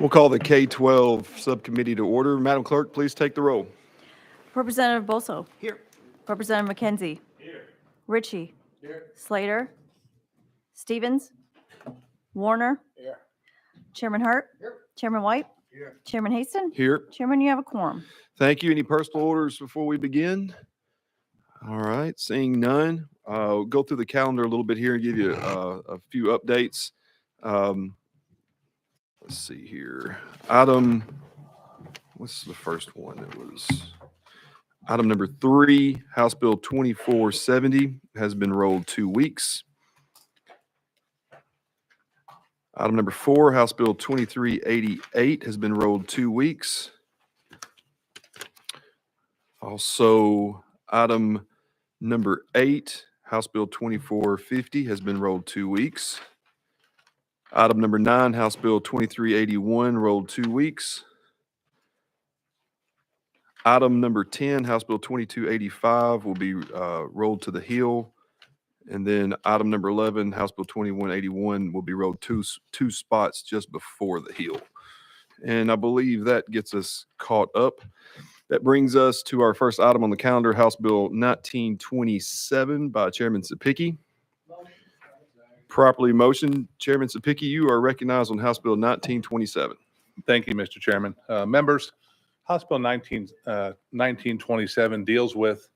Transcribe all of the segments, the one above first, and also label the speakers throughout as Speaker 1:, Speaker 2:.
Speaker 1: We'll call the K-12 Subcommittee to order. Madam Clerk, please take the roll.
Speaker 2: Representative Bolso.
Speaker 1: Here.
Speaker 2: Representative McKenzie. Here. Ritchie. Here. Slater. Stevens. Warner.
Speaker 3: Here.
Speaker 2: Chairman Hurt.
Speaker 3: Here.
Speaker 2: Chairman White.
Speaker 3: Here.
Speaker 2: Chairman Haston.
Speaker 1: Here.
Speaker 2: Chairman, you have a quorum.
Speaker 1: Thank you. Any personal orders before we begin? All right, seeing none. We'll go through the calendar a little bit here and give you a few updates. Let's see here. What's the first one? It was item number 3, House Bill 2470 has been rolled 2 weeks. Item number 4, House Bill 2388 has been rolled 2 weeks. Also, item number 8, House Bill 2450 has been rolled 2 weeks. Item number 9, House Bill 2381 rolled 2 weeks. Item number 10, House Bill 2285 will be rolled to the Hill. And then item number 11, House Bill 2181 will be rolled two spots just before the Hill. And I believe that gets us caught up. That brings us to our first item on the calendar, House Bill 1927 by Chairman Sapicki. Properly motioned. Chairman Sapicki, you are recognized on House Bill 1927.
Speaker 3: Thank you, Mr. Chairman. Members, House Bill 1927 deals with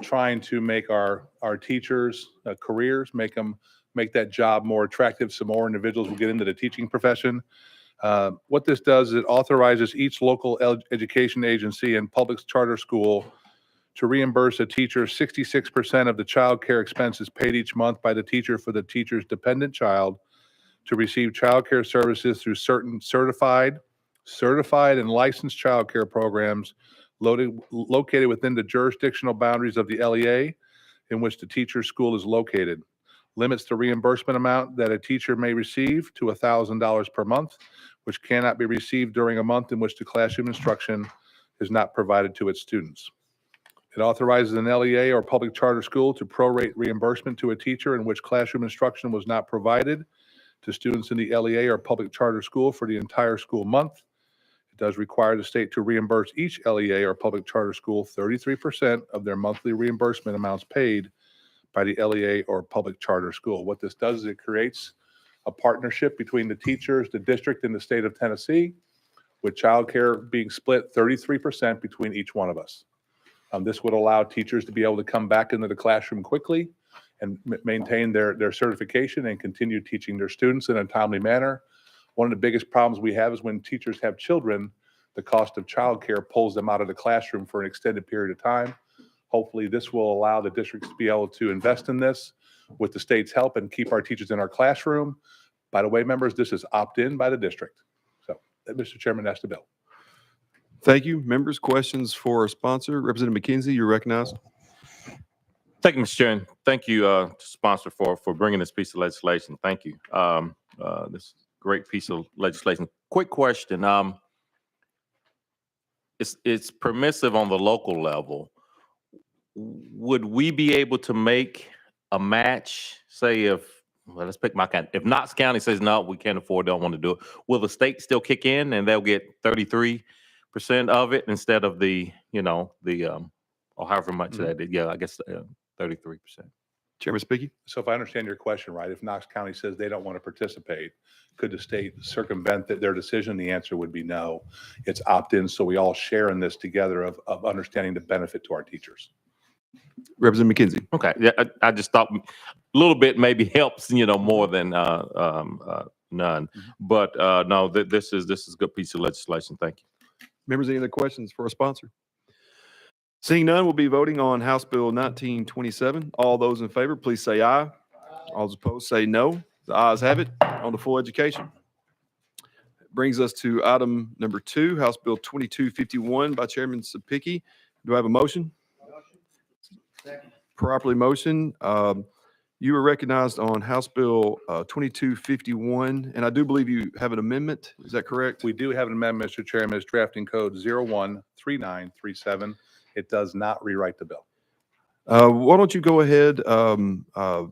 Speaker 3: trying to make our teachers' careers, make that job more attractive so more individuals will get into the teaching profession. What this does is it authorizes each local education agency and public charter school to reimburse a teacher 66% of the child care expenses paid each month by the teacher for the teacher's dependent child to receive child care services through certain certified and licensed child care programs located within the jurisdictional boundaries of the LEA in which the teacher's school is located. Limits the reimbursement amount that a teacher may receive to $1,000 per month, which cannot be received during a month in which the classroom instruction is not provided to its students. It authorizes an LEA or public charter school to prorate reimbursement to a teacher in which classroom instruction was not provided to students in the LEA or public charter school for the entire school month. It does require the state to reimburse each LEA or public charter school 33% of their monthly reimbursement amounts paid by the LEA or public charter school. What this does is it creates a partnership between the teachers, the district, and the state of Tennessee, with childcare being split 33% between each one of us. This would allow teachers to be able to come back into the classroom quickly and maintain their certification and continue teaching their students in a timely manner. One of the biggest problems we have is when teachers have children, the cost of childcare pulls them out of the classroom for an extended period of time. Hopefully, this will allow the districts to be able to invest in this with the state's help and keep our teachers in our classroom. By the way, members, this is opt-in by the district. So, Mr. Chairman, that's the bill.
Speaker 1: Thank you. Members, questions for our sponsor? Representative McKenzie, you're recognized.
Speaker 4: Thank you, Mr. Chairman. Thank you, sponsor, for bringing this piece of legislation. Thank you. This great piece of legislation. Quick question. It's permissive on the local level. Would we be able to make a match, say let's pick my county. If Knox County says, no, we can't afford, don't want to do it, will the state still kick in and they'll get 33% of it instead of or however much that is? Yeah, I guess 33%.
Speaker 1: Chairman Spickey.
Speaker 3: So if I understand your question right, if Knox County says they don't want to participate, could the state circumvent their decision? The answer would be no. It's opt-in, so we all share in this together of understanding the benefit to our teachers.
Speaker 1: Representative McKenzie.
Speaker 4: Okay, yeah, I just thought a little bit maybe helps, more than none. But no, this is a good piece of legislation. Thank you.
Speaker 1: Members, any other questions for a sponsor? Seeing none, we'll be voting on House Bill 1927. All those in favor, please say aye. All those opposed, say no. The ayes have it on the full education. Brings us to item number 2, House Bill 2251 by Chairman Sapicki. Do I have a motion?
Speaker 3: Second.
Speaker 1: Properly motioned. You are recognized on House Bill 2251, and I do believe you have an amendment. Is that correct?
Speaker 3: We do have an amendment, Mr. Chairman. It's drafting code 013937. It does not rewrite the bill.
Speaker 1: Why don't you go ahead? Do I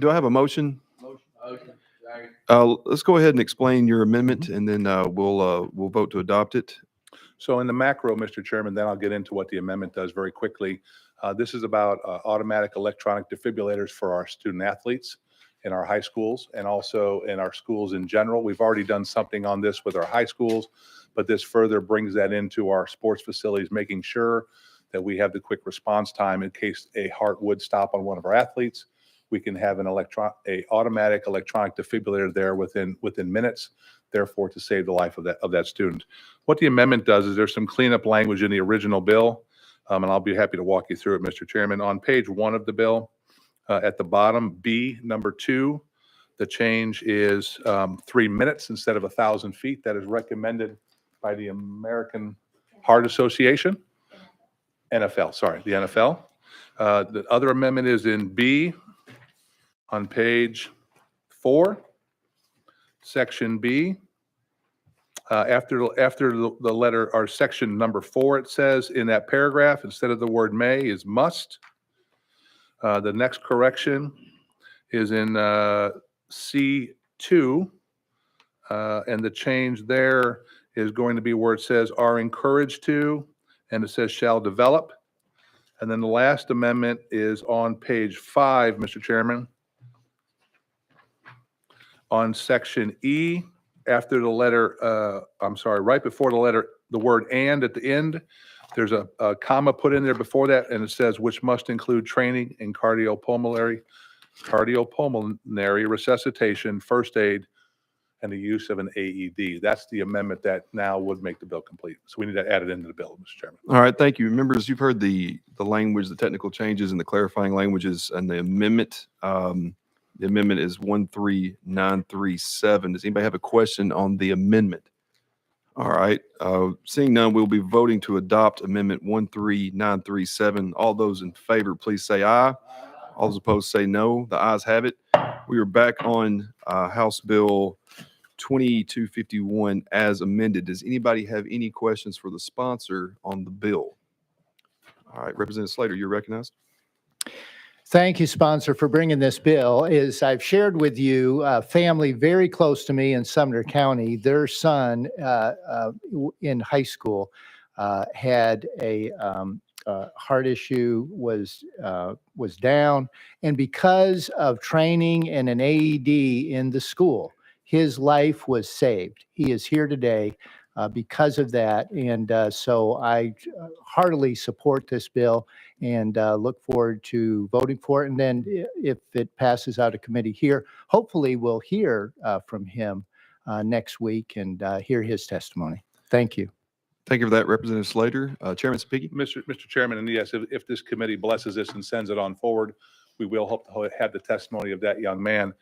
Speaker 1: have a motion?
Speaker 3: Motion.
Speaker 1: Let's go ahead and explain your amendment, and then we'll vote to adopt it.
Speaker 3: So in the macro, Mr. Chairman, then I'll get into what the amendment does very quickly. This is about automatic electronic defibrillators for our student athletes in our high schools and also in our schools in general. We've already done something on this with our high schools, but this further brings that into our sports facilities, making sure that we have the quick response time in case a heart would stop on one of our athletes. We can have an automatic electronic defibrillator there within minutes, therefore to save the life of that student. What the amendment does is there's some cleanup language in the original bill, and I'll be happy to walk you through it, Mr. Chairman. On page 1 of the bill, at the bottom, B, number 2, the change is 3 minutes instead of 1,000 feet. That is recommended by the American Heart Association, NFL, sorry, the NFL. The other amendment is in B on page 4, section B. After the letter or section number 4, it says in that paragraph, instead of the word may is must. The next correction is in C2, and the change there is going to be where it says are encouraged to, and it says shall develop. And then the last amendment is on page 5, Mr. Chairman, on section E, after the letter, right before the letter, the word and at the end, there's a comma put in there before that, and it says, which must include training in cardiopulmonary resuscitation, first aid, and the use of an AED. That's the amendment that now would make the bill complete. So we need to add it into the bill, Mr. Chairman.
Speaker 1: All right, thank you. Members, you've heard the language, the technical changes and the clarifying languages and the amendment. The amendment is 13937. Does anybody have a question on the amendment? All right, seeing none, we'll be voting to adopt amendment 13937. All those in favor, please say aye. All those opposed say no. The ayes have it. We are back on House Bill 2251 as amended. Does anybody have any questions for the sponsor on the bill? All right, Representative Slater, you're recognized.
Speaker 5: Thank you, sponsor, for bringing this bill. As I've shared with you, a family very close to me in Sumner County, their son in high school had a heart issue, was down, and because of training and an AED in the school, his life was saved. He is here today because of that, and so I heartily support this bill and look forward to voting for it. And then if it passes out of committee here, hopefully we'll hear from him next week and hear his testimony. Thank you.
Speaker 1: Thank you for that, Representative Slater. Chairman Spiggy.
Speaker 3: Mr. Chairman, and yes, if this committee blesses this and sends it on forward, we will hope to have the testimony of that young man.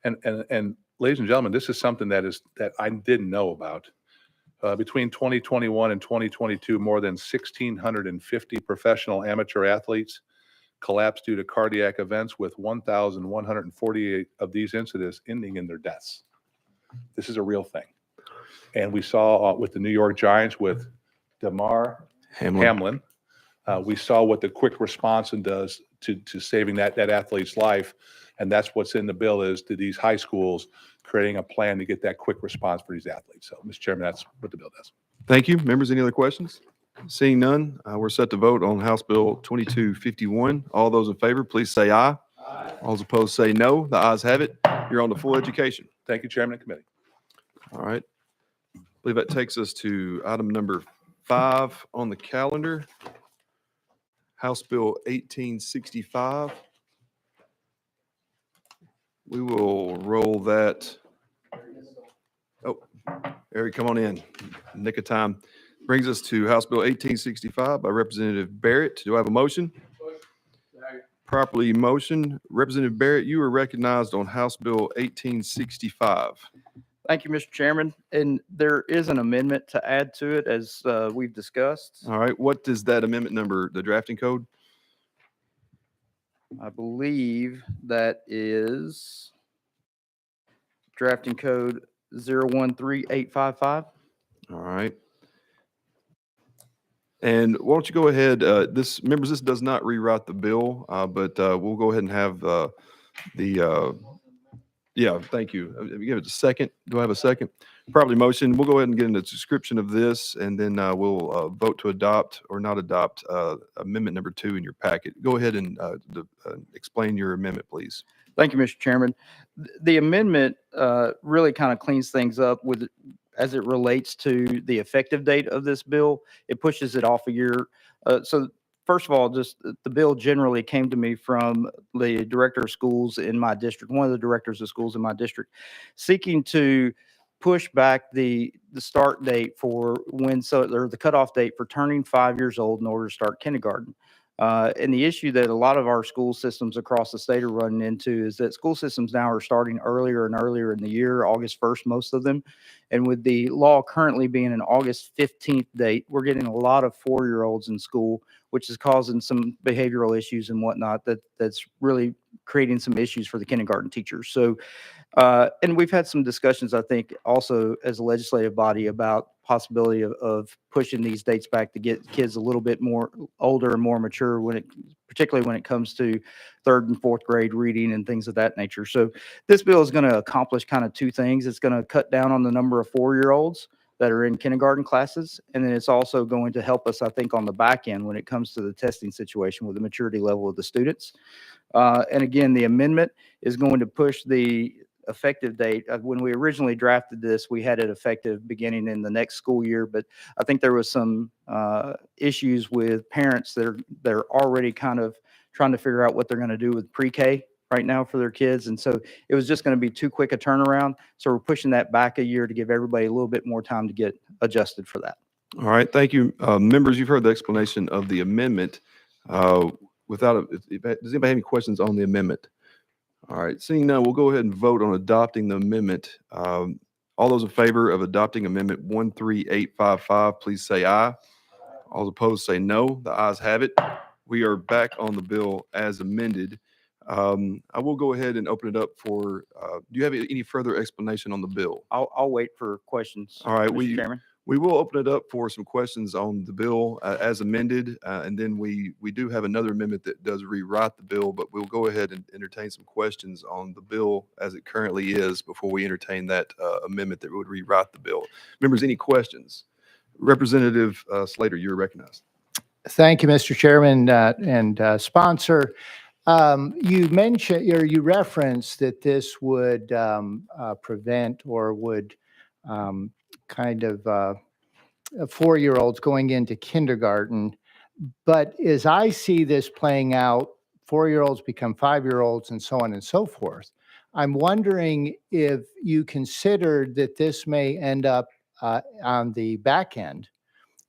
Speaker 3: And ladies and gentlemen, this is something that I didn't know about. Between 2021 and 2022, more than 1,650 professional amateur athletes collapsed due to cardiac events, with 1,148 of these incidents ending in their deaths. This is a real thing. And we saw with the New York Giants with Damar Hamlin, we saw what the quick response does to saving that athlete's life. And that's what's in the bill, is to these high schools creating a plan to get that quick response for these athletes. So, Mr. Chairman, that's what the bill does.
Speaker 1: Thank you. Members, any other questions? Seeing none, we're set to vote on House Bill 2251. All those in favor, please say aye. Aye. All those opposed say no. The ayes have it. You're on to full education.
Speaker 3: Thank you, Chairman and Committee.
Speaker 1: All right. I believe that takes us to item number 5 on the calendar. House Bill 1865. We will roll that. Oh, Eric, come on in. Nick of time. Brings us to House Bill 1865 by Representative Barrett. Do I have a motion? Properly motion. Representative Barrett, you are recognized on House Bill 1865.
Speaker 6: Thank you, Mr. Chairman. And there is an amendment to add to it, as we've discussed.
Speaker 1: All right. What is that amendment number, the drafting code?
Speaker 6: I believe that is drafting code 013855.
Speaker 1: All right. And why don't you go ahead, this does not rewrite the bill, but we'll go ahead and have Yeah, thank you. Give it a second. Do I have a second? Probably motion. We'll go ahead and get into the description of this, and then we'll vote to adopt or not adopt amendment number 2 in your packet. Go ahead and explain your amendment, please.
Speaker 6: Thank you, Mr. Chairman. The amendment really kind of cleans things up as it relates to the effective date of this bill. It pushes it off a year. So first of all, just the bill generally came to me from the director of schools in my district, one of the directors of schools in my district, seeking to push back the start date for or the cutoff date for turning 5 years old in order to start kindergarten. And the issue that a lot of our school systems across the state are running into is that school systems now are starting earlier and earlier in the year, August 1st, most of them. And with the law currently being an August 15th date, we're getting a lot of 4-year-olds in school, which is causing some behavioral issues and whatnot that's really creating some issues for the kindergarten teachers. So and we've had some discussions, I think, also as a legislative body about possibility of pushing these dates back to get kids a little bit more older and more mature particularly when it comes to 3rd and 4th grade reading and things of that nature. So this bill is going to accomplish kind of 2 things. It's going to cut down on the number of 4-year-olds that are in kindergarten classes. And then it's also going to help us, I think, on the back end when it comes to the testing situation with the maturity level of the students. And again, the amendment is going to push the effective date. When we originally drafted this, we had it effective beginning in the next school year, but I think there was some issues with parents that they're already kind of trying to figure out what they're going to do with pre-K right now for their kids. And so it was just going to be too quick a turnaround. So we're pushing that back a year to give everybody a little bit more time to get adjusted for that.
Speaker 1: All right, thank you. Members, you've heard the explanation of the amendment. Does anybody have any questions on the amendment? All right, seeing none, we'll go ahead and vote on adopting the amendment. All those in favor of adopting amendment 13855, please say aye. All opposed say no. The ayes have it. We are back on the bill as amended. I will go ahead and open it up for, do you have any further explanation on the bill?
Speaker 6: I'll wait for questions.
Speaker 1: All right,
Speaker 6: Mr. Chairman.
Speaker 1: we will open it up for some questions on the bill as amended, and then we do have another amendment that does rewrite the bill, but we'll go ahead and entertain some questions on the bill as it currently is before we entertain that amendment that would rewrite the bill. Members, any questions? Representative Slater, you're recognized.
Speaker 5: Thank you, Mr. Chairman and sponsor. You mentioned, or you referenced that this would prevent or would kind of 4-year-olds going into kindergarten. But as I see this playing out, 4-year-olds become 5-year-olds and so on and so forth. I'm wondering if you considered that this may end up on the back end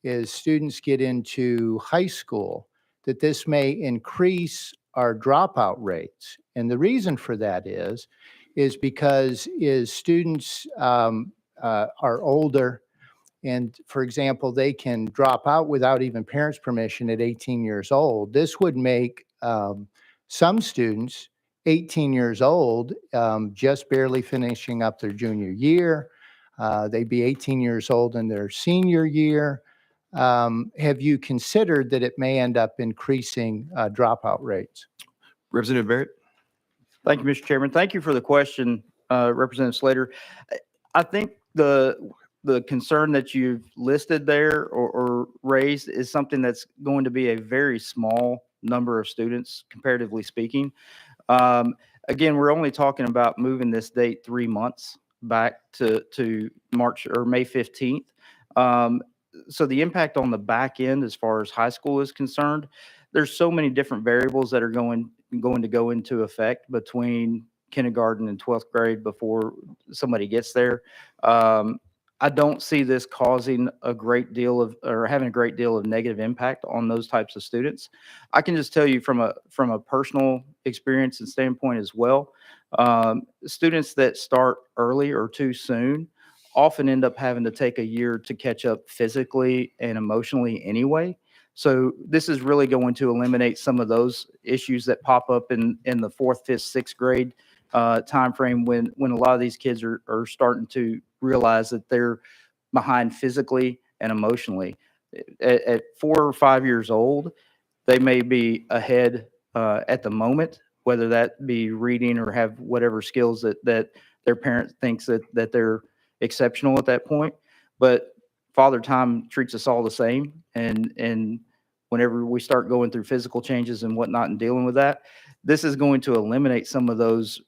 Speaker 5: as students get into high school, that this may increase our dropout rates. And the reason for that is because as students are older, and for example, they can drop out without even parents' permission at 18 years old. This would make some students 18 years old, just barely finishing up their junior year. They'd be 18 years old in their senior year. Have you considered that it may end up increasing dropout rates?
Speaker 1: Representative Barrett?
Speaker 6: Thank you, Mr. Chairman. Thank you for the question, Representative Slater. I think the concern that you've listed there or raised is something that's going to be a very small number of students, comparatively speaking. Again, we're only talking about moving this date 3 months back to March or May 15th. So the impact on the back end as far as high school is concerned, there's so many different variables that are going to go into effect between kindergarten and 12th grade before somebody gets there. I don't see this causing a great deal of, or having a great deal of negative impact on those types of students. I can just tell you from a personal experience and standpoint as well, students that start early or too soon often end up having to take a year to catch up physically and emotionally anyway. So this is really going to eliminate some of those issues that pop up in the 4th, 5th, 6th grade timeframe when a lot of these kids are starting to realize that they're behind physically and emotionally. At 4 or 5 years old, they may be ahead at the moment, whether that be reading or have whatever skills that their parent thinks that they're exceptional at that point. But Father Time treats us all the same. And whenever we start going through physical changes and whatnot and dealing with that, this is going to eliminate some of those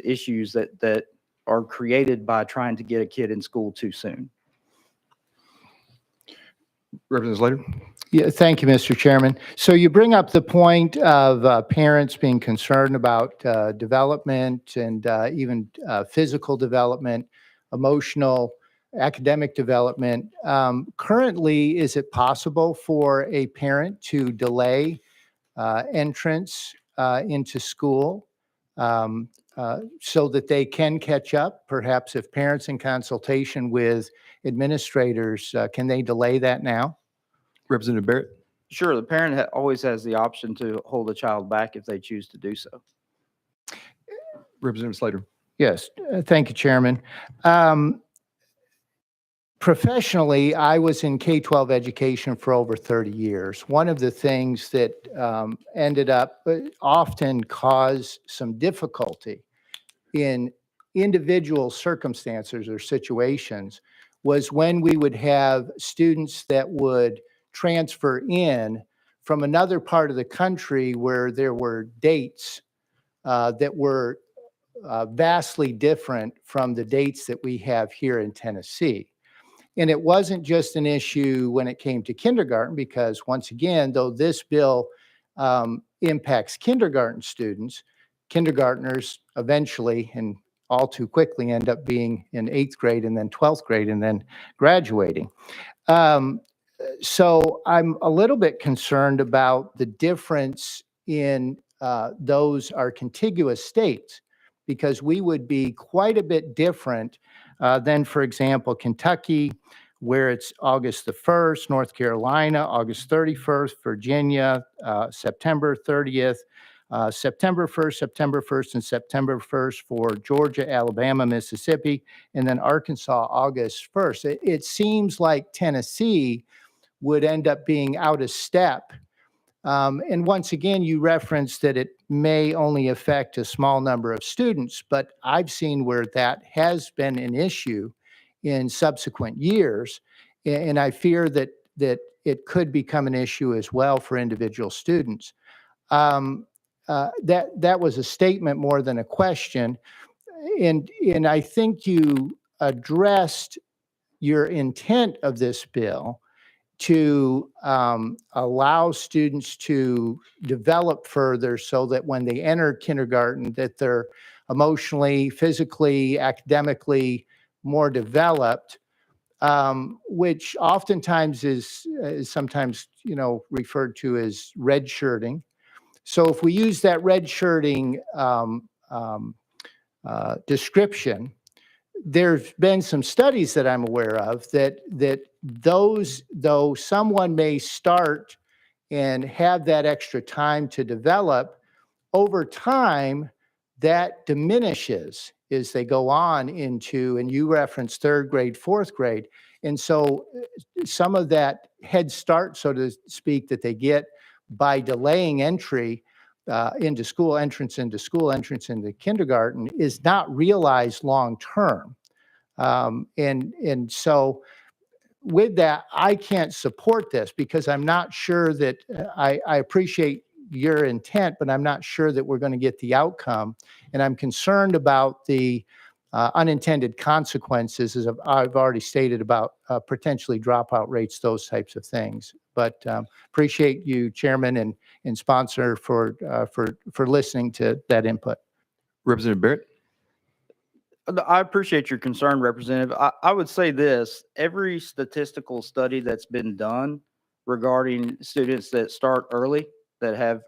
Speaker 6: issues that are created by trying to get a kid in school too soon.
Speaker 1: Representative Slater?
Speaker 5: Yeah, thank you, Mr. Chairman. So you bring up the point of parents being concerned about development and even physical development, emotional, academic development. Currently, is it possible for a parent to delay entrance into school so that they can catch up? Perhaps if parents in consultation with administrators, can they delay that now?
Speaker 1: Representative Barrett?
Speaker 6: Sure, the parent always has the option to hold a child back if they choose to do so.
Speaker 1: Representative Slater?
Speaker 5: Yes, thank you, Chairman. Professionally, I was in K-12 education for over 30 years. One of the things that ended up often caused some difficulty in individual circumstances or situations was when we would have students that would transfer in from another part of the country where there were dates that were vastly different from the dates that we have here in Tennessee. And it wasn't just an issue when it came to kindergarten, because once again, though this bill impacts kindergarten students, kindergartners eventually and all too quickly end up being in 8th grade and then 12th grade and then graduating. So I'm a little bit concerned about the difference in those are contiguous states, because we would be quite a bit different than, for example, Kentucky, where it's August the 1st, North Carolina, August 31st, Virginia, September 30th, September 1st, and September 1st for Georgia, Alabama, Mississippi, and then Arkansas, August 1st. It seems like Tennessee would end up being out of step. And once again, you referenced that it may only affect a small number of students, but I've seen where that has been an issue in subsequent years. And I fear that it could become an issue as well for individual students. That was a statement more than a question. And I think you addressed your intent of this bill to allow students to develop further so that when they enter kindergarten, that they're emotionally, physically, academically more developed, which oftentimes is sometimes, referred to as redshirting. So if we use that redshirting description, there's been some studies that I'm aware of that those, though someone may start and have that extra time to develop, over time, that diminishes as they go on into, and you referenced 3rd grade, 4th grade. And so some of that head start, so to speak, that they get by delaying entry into school, entrance into kindergarten, is not realized long term. And so with that, I can't support this because I'm not sure that I appreciate your intent, but I'm not sure that we're going to get the outcome. And I'm concerned about the unintended consequences, as I've already stated, about potentially dropout rates, those types of things. But appreciate you, Chairman and sponsor, for listening to that input.
Speaker 1: Representative Barrett?
Speaker 6: I appreciate your concern, Representative. I would say this: every statistical study that's been done regarding students that start early, that have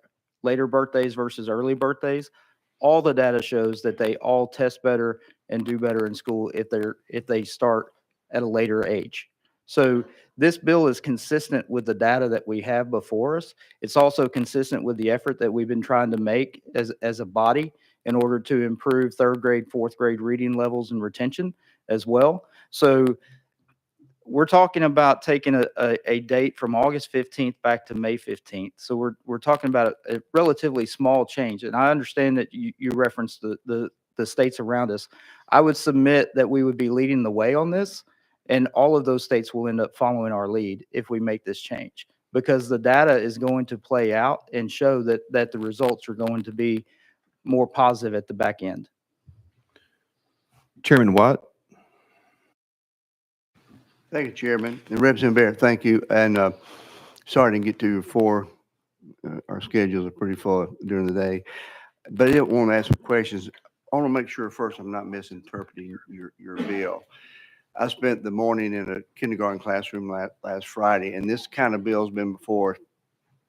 Speaker 6: later birthdays versus early birthdays, all the data shows that they all test better and do better in school if they start at a later age. So this bill is consistent with the data that we have before us. It's also consistent with the effort that we've been trying to make as a body in order to improve 3rd grade, 4th grade reading levels and retention as well. So we're talking about taking a date from August 15th back to May 15th. So we're talking about a relatively small change. And I understand that you referenced the states around us. I would submit that we would be leading the way on this, and all of those states will end up following our lead if we make this change, because the data is going to play out and show that the results are going to be more positive at the back end.
Speaker 1: Chairman White?
Speaker 7: Thank you, Chairman. And Representative Barrett, thank you. And sorry to get to you before our schedules are pretty full during the day. But I didn't want to ask some questions. I want to make sure first I'm not misinterpreting your bill. I spent the morning in a kindergarten classroom last Friday, and this kind of bill has been before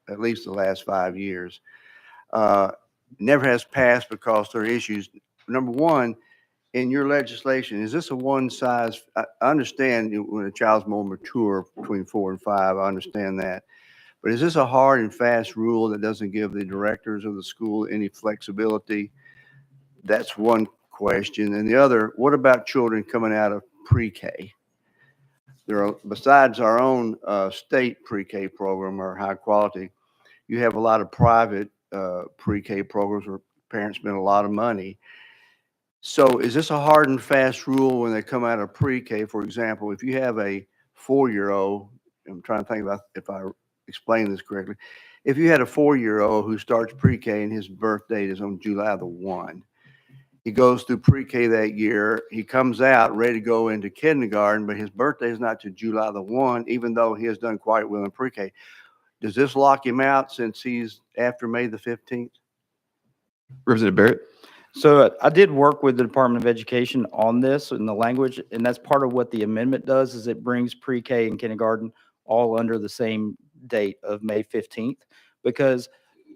Speaker 7: at least the last 5 years. Never has passed because there are issues. Number one, in your legislation, is this a one size? I understand when a child's more mature between 4 and 5, I understand that. But is this a hard and fast rule that doesn't give the directors of the school any flexibility? That's one question. And the other, what about children coming out of pre-K? There are, besides our own state pre-K program or high quality, you have a lot of private pre-K programs where parents spend a lot of money. So is this a hard and fast rule when they come out of pre-K? For example, if you have a 4-year-old, I'm trying to think about if I explain this correctly. If you had a 4-year-old who starts pre-K and his birth date is on July the 1, he goes through pre-K that year, he comes out ready to go into kindergarten, but his birthday is not to July the 1, even though he has done quite well in pre-K. Does this lock him out since he's after May the 15th?
Speaker 1: Representative Barrett?
Speaker 6: So I did work with the Department of Education on this and the language, and that's part of what the amendment does, is it brings pre-K and kindergarten all under the same date of May 15th. Because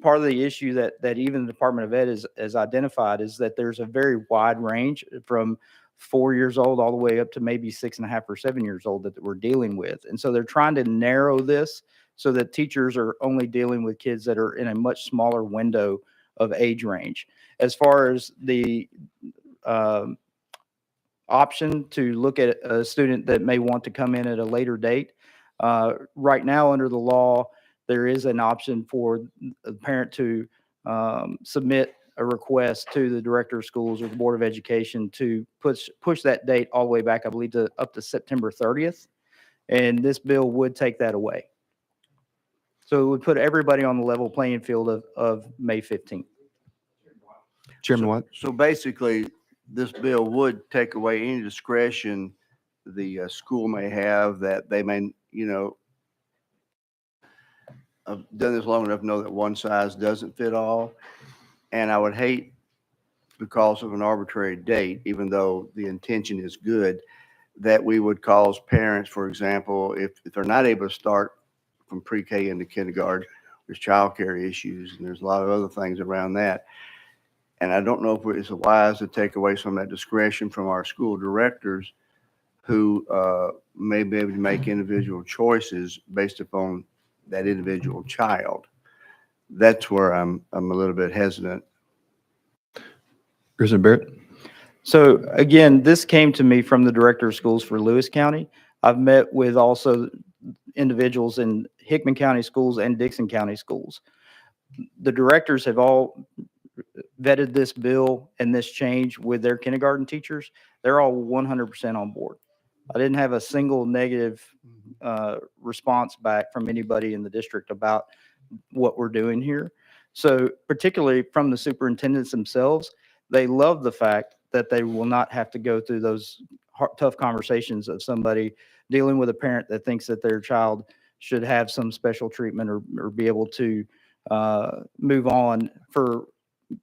Speaker 6: part of the issue that even the Department of Ed has identified is that there's a very wide range from 4 years old all the way up to maybe 6.5 or 7 years old that we're dealing with. And so they're trying to narrow this so that teachers are only dealing with kids that are in a much smaller window of age range. As far as the option to look at a student that may want to come in at a later date, right now under the law, there is an option for the parent to submit a request to the director of schools or the Board of Education to push that date all the way back, I believe, to up to September 30th. And this bill would take that away. So it would put everybody on the level playing field of May 15th.
Speaker 1: Chairman White?
Speaker 7: So basically, this bill would take away any discretion the school may have that they may, I've done this long enough to know that one size doesn't fit all. And I would hate, because of an arbitrary date, even though the intention is good, that we would cause parents, for example, if they're not able to start from pre-K into kindergarten, there's childcare issues and there's a lot of other things around that. And I don't know if it's wise to take away some of that discretion from our school directors who may be able to make individual choices based upon that individual child. That's where I'm a little bit hesitant.
Speaker 1: Representative Barrett?
Speaker 6: So again, this came to me from the director of schools for Lewis County. I've met with also individuals in Hickman County schools and Dixon County schools. The directors have all vetted this bill and this change with their kindergarten teachers. They're all 100% on board. I didn't have a single negative response back from anybody in the district about what we're doing here. So particularly from the superintendents themselves, they love the fact that they will not have to go through those tough conversations of somebody dealing with a parent that thinks that their child should have some special treatment or be able to move on for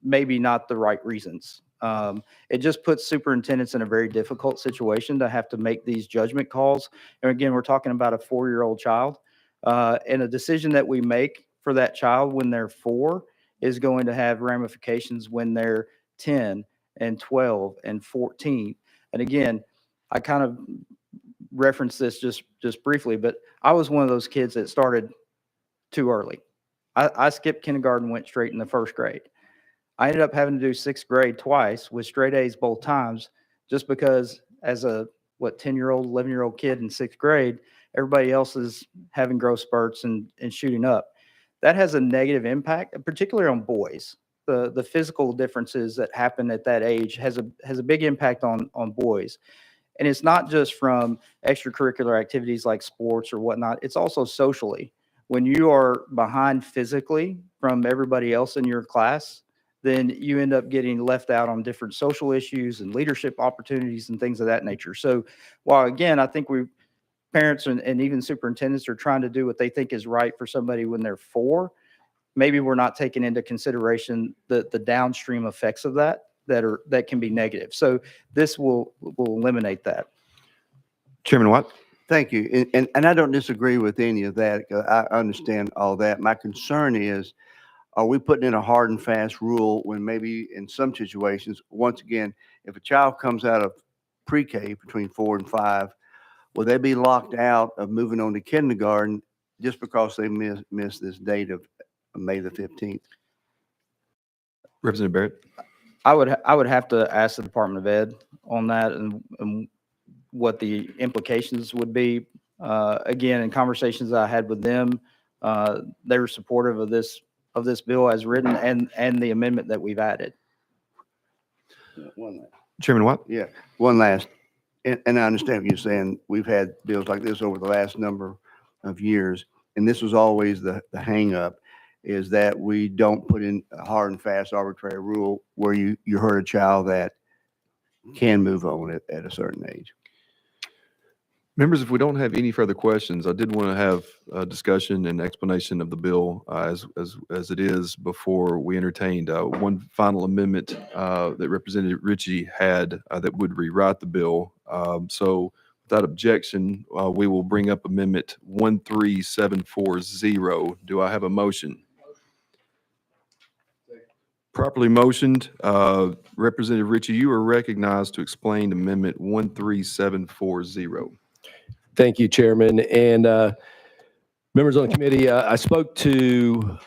Speaker 6: maybe not the right reasons. It just puts superintendents in a very difficult situation to have to make these judgment calls. And again, we're talking about a 4-year-old child, and a decision that we make for that child when they're 4 is going to have ramifications when they're 10 and 12 and 14. And again, I kind of referenced this just briefly, but I was one of those kids that started too early. I skipped kindergarten, went straight in the 1st grade. I ended up having to do 6th grade twice with straight A's both times, just because as a what, 10-year-old, 11-year-old kid in sixth grade. Everybody else is having growth spurts and shooting up. That has a negative impact, particularly on boys. The physical differences that happen at that age has a big impact on boys. And it's not just from extracurricular activities like sports or whatnot. It's also socially. When you are behind physically from everybody else in your class, then you end up getting left out on different social issues and leadership opportunities and things of that nature. So while, again, I think parents and even superintendents are trying to do what they think is right for somebody when they're 4, maybe we're not taking into consideration the downstream effects of that can be negative. So this will eliminate that.
Speaker 1: Chairman Watt?
Speaker 7: Thank you. And I don't disagree with any of that. I understand all that. My concern is, are we putting in a hard and fast rule when maybe in some situations, once again, if a child comes out of pre-K between 4 and 5, will they be locked out of moving on to kindergarten just because they missed this date of May the 15th?
Speaker 1: Representative Barrett?
Speaker 6: I would have to ask the Department of Ed on that and what the implications would be. Again, in conversations I had with them, they were supportive of this bill as written and the amendment that we've added.
Speaker 1: Chairman Watt?
Speaker 7: Yeah, one last, and I understand what you're saying. We've had bills like this over the last number of years, and this was always the hang up, is that we don't put in a hard and fast arbitrary rule where you hurt a child that can move on at a certain age.
Speaker 1: Members, if we don't have any further questions, I did want to have a discussion and explanation of the bill as it is before we entertained one final amendment that Representative Ritchie had that would rewrite the bill. So without objection, we will bring up Amendment 13740. Do I have a motion? Properly motioned. Representative Ritchie, you are recognized to explain Amendment 13740.
Speaker 8: Thank you, Chairman. And members on the committee, I spoke to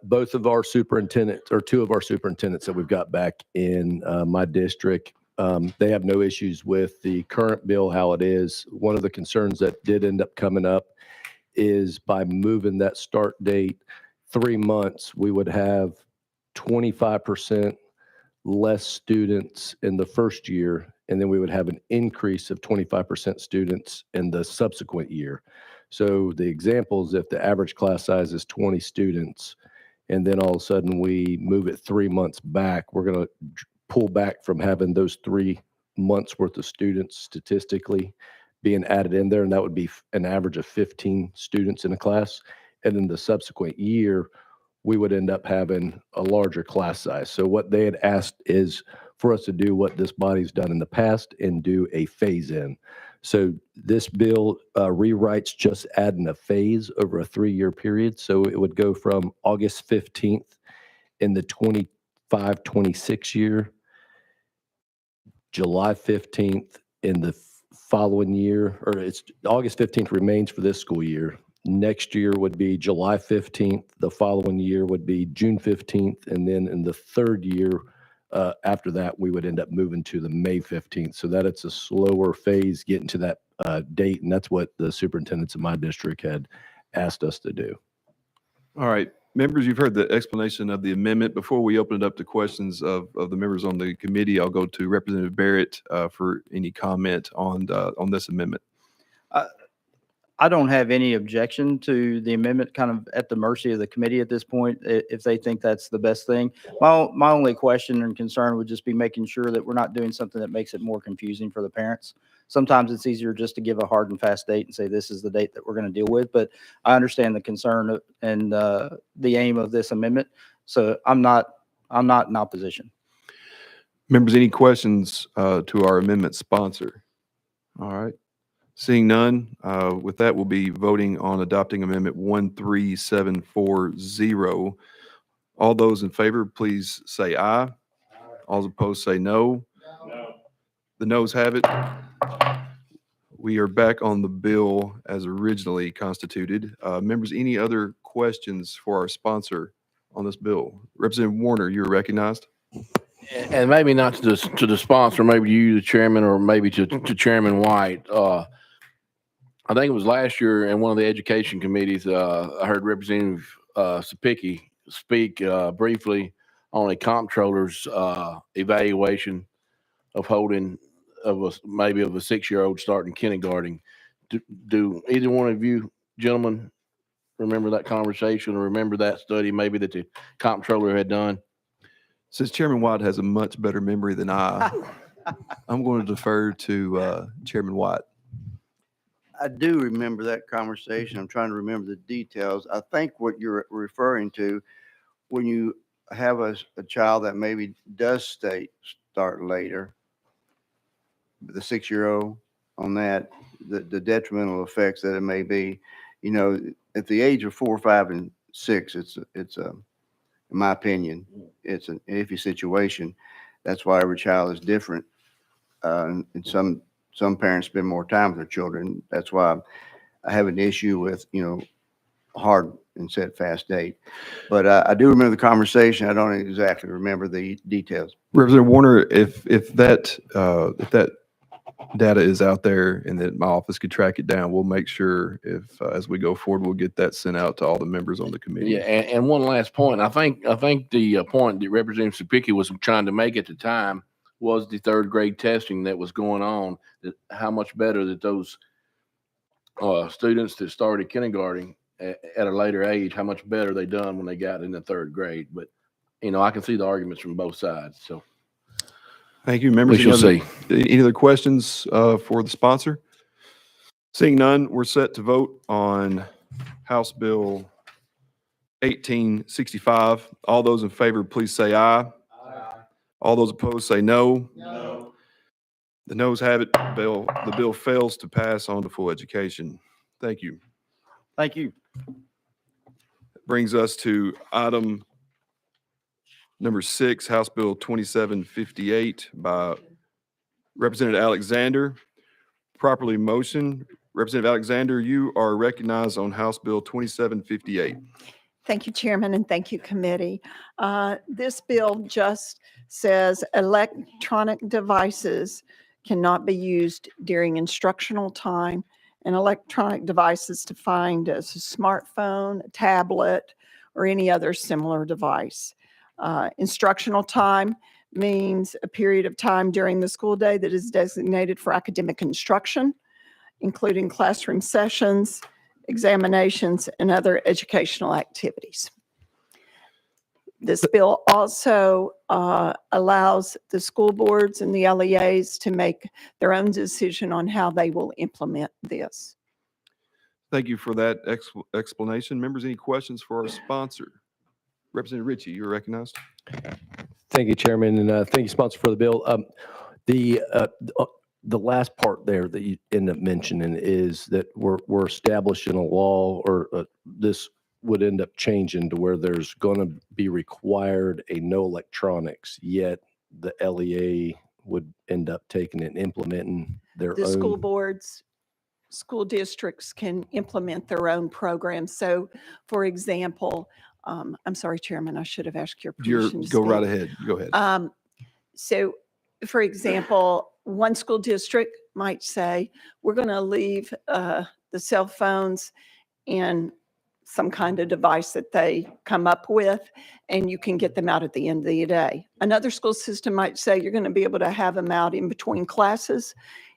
Speaker 8: both of our superintendents, or 2 of our superintendents that we've got back in my district. They have no issues with the current bill, how it is. One of the concerns that did end up coming up is by moving that start date 3 months, we would have 25% less students in the first year, and then we would have an increase of 25% students in the subsequent year. So the examples, if the average class size is 20 students, and then all of a sudden we move it 3 months back, we're going to pull back from having those 3 months worth of students statistically being added in there, and that would be an average of 15 students in a class. And then the subsequent year, we would end up having a larger class size. So what they had asked is for us to do what this body's done in the past and do a phase in. So this bill rewrites just adding a phase over a 3-year period. So it would go from August 15th in the 25-26 year, July 15th in the following year, or it's August 15th remains for this school year. Next year would be July 15th. The following year would be June 15th. And then in the third year after that, we would end up moving to the May 15th. So that it's a slower phase getting to that date. And that's what the superintendents in my district had asked us to do.
Speaker 1: All right, members, you've heard the explanation of the amendment. Before we open it up to questions of the members on the committee, I'll go to Representative Barrett for any comment on this amendment.
Speaker 6: I don't have any objection to the amendment, kind of at the mercy of the committee at this point, if they think that's the best thing. My only question and concern would just be making sure that we're not doing something that makes it more confusing for the parents. Sometimes it's easier just to give a hard and fast date and say, this is the date that we're going to deal with. But I understand the concern and the aim of this amendment. So I'm not in opposition.
Speaker 1: Members, any questions to our amendment sponsor? All right. Seeing none, with that, we'll be voting on adopting Amendment 13740. All those in favor, please say aye. All opposed, say no. No. The noes have it. We are back on the bill as originally constituted. Members, any other questions for our sponsor on this bill? Representative Warner, you're recognized.
Speaker 9: And maybe not to the sponsor, maybe you, the chairman, or maybe to Chairman White. I think it was last year in one of the education committees, I heard Representative Subcommittee speak briefly on a comptroller's evaluation of holding maybe of a 6-year-old starting kindergarten. Do either one of you gentlemen remember that conversation or remember that study maybe that the comptroller had done?
Speaker 1: Since Chairman White has a much better memory than I, I'm going to defer to Chairman White.
Speaker 7: I do remember that conversation. I'm trying to remember the details. I think what you're referring to, when you have a child that maybe does start later, the 6-year-old on that, the detrimental effects that it may be, at the age of 4, 5, and 6, it's in my opinion, it's an iffy situation. That's why every child is different. And some parents spend more time with their children. That's why I have an issue with, hard and set fast date. But I do remember the conversation. I don't exactly remember the details.
Speaker 1: Representative Warner, if that data is out there and that my office could track it down, we'll make sure as we go forward, we'll get that sent out to all the members on the committee.
Speaker 9: Yeah, and one last point. I think the point that Representative Subcommittee was trying to make at the time was the 3rd grade testing that was going on. That how much better that those students that started kindergarten at a later age, how much better they done when they got in the 3rd grade. But I can see the arguments from both sides. So
Speaker 1: thank you, members.
Speaker 9: we shall see.
Speaker 1: Any other questions for the sponsor? Seeing none, we're set to vote on House Bill 1865. All those in favor, please say aye. Aye. All those opposed say no. No. The noes have it. The bill fails to pass on to full education. Thank you.
Speaker 6: Thank you.
Speaker 1: Brings us to item number 6, House Bill 2758 by Representative Alexander. Properly motioned. Representative Alexander, you are recognized on House Bill 2758.
Speaker 10: Thank you, Chairman, and thank you, committee. This bill just says electronic devices cannot be used during instructional time, and electronic devices defined as a smartphone, a tablet, or any other similar device. Instructional time means a period of time during the school day that is designated for academic instruction, including classroom sessions, examinations, and other educational activities. This bill also allows the school boards and the LEAs to make their own decision on how they will implement this.
Speaker 1: Thank you for that explanation. Members, any questions for our sponsor? Representative Ritchie, you're recognized.
Speaker 8: Thank you, Chairman, and thank you, sponsor, for the bill. The last part there that you end up mentioning is that we're establishing a law, or this would end up changing to where there's going to be required a no electronics, yet the LEA would end up taking and implementing their
Speaker 10: The
Speaker 8: own.
Speaker 10: school boards, school districts can implement their own programs. So, for example, I'm sorry, Chairman, I should have asked your permission to
Speaker 1: Go right
Speaker 10: speak.
Speaker 1: ahead. Go ahead.
Speaker 10: So, for example, one school district might say, we're going to leave the cell phones in some kind of device that they come up with, and you can get them out at the end of the day. Another school system might say, you're going to be able to have them out in between classes.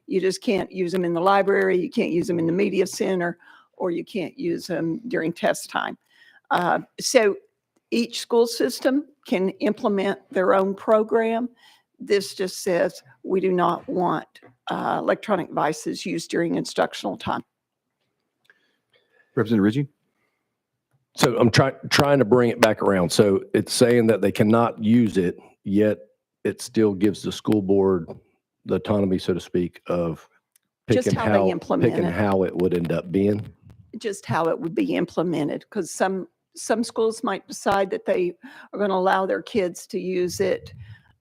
Speaker 10: You just can't use them in the library, you can't use them in the media center, or you can't use them during test time. So each school system can implement their own program. This just says we do not want electronic devices used during instructional time.
Speaker 1: Representative Ritchie?
Speaker 8: So I'm trying to bring it back around. So it's saying that they cannot use it, yet it still gives the school board the autonomy, so to speak, of
Speaker 10: Just
Speaker 8: picking
Speaker 10: how they implement it.
Speaker 8: how it would end up being.
Speaker 10: Just how it would be implemented, because some schools might decide that they are going to allow their kids to use it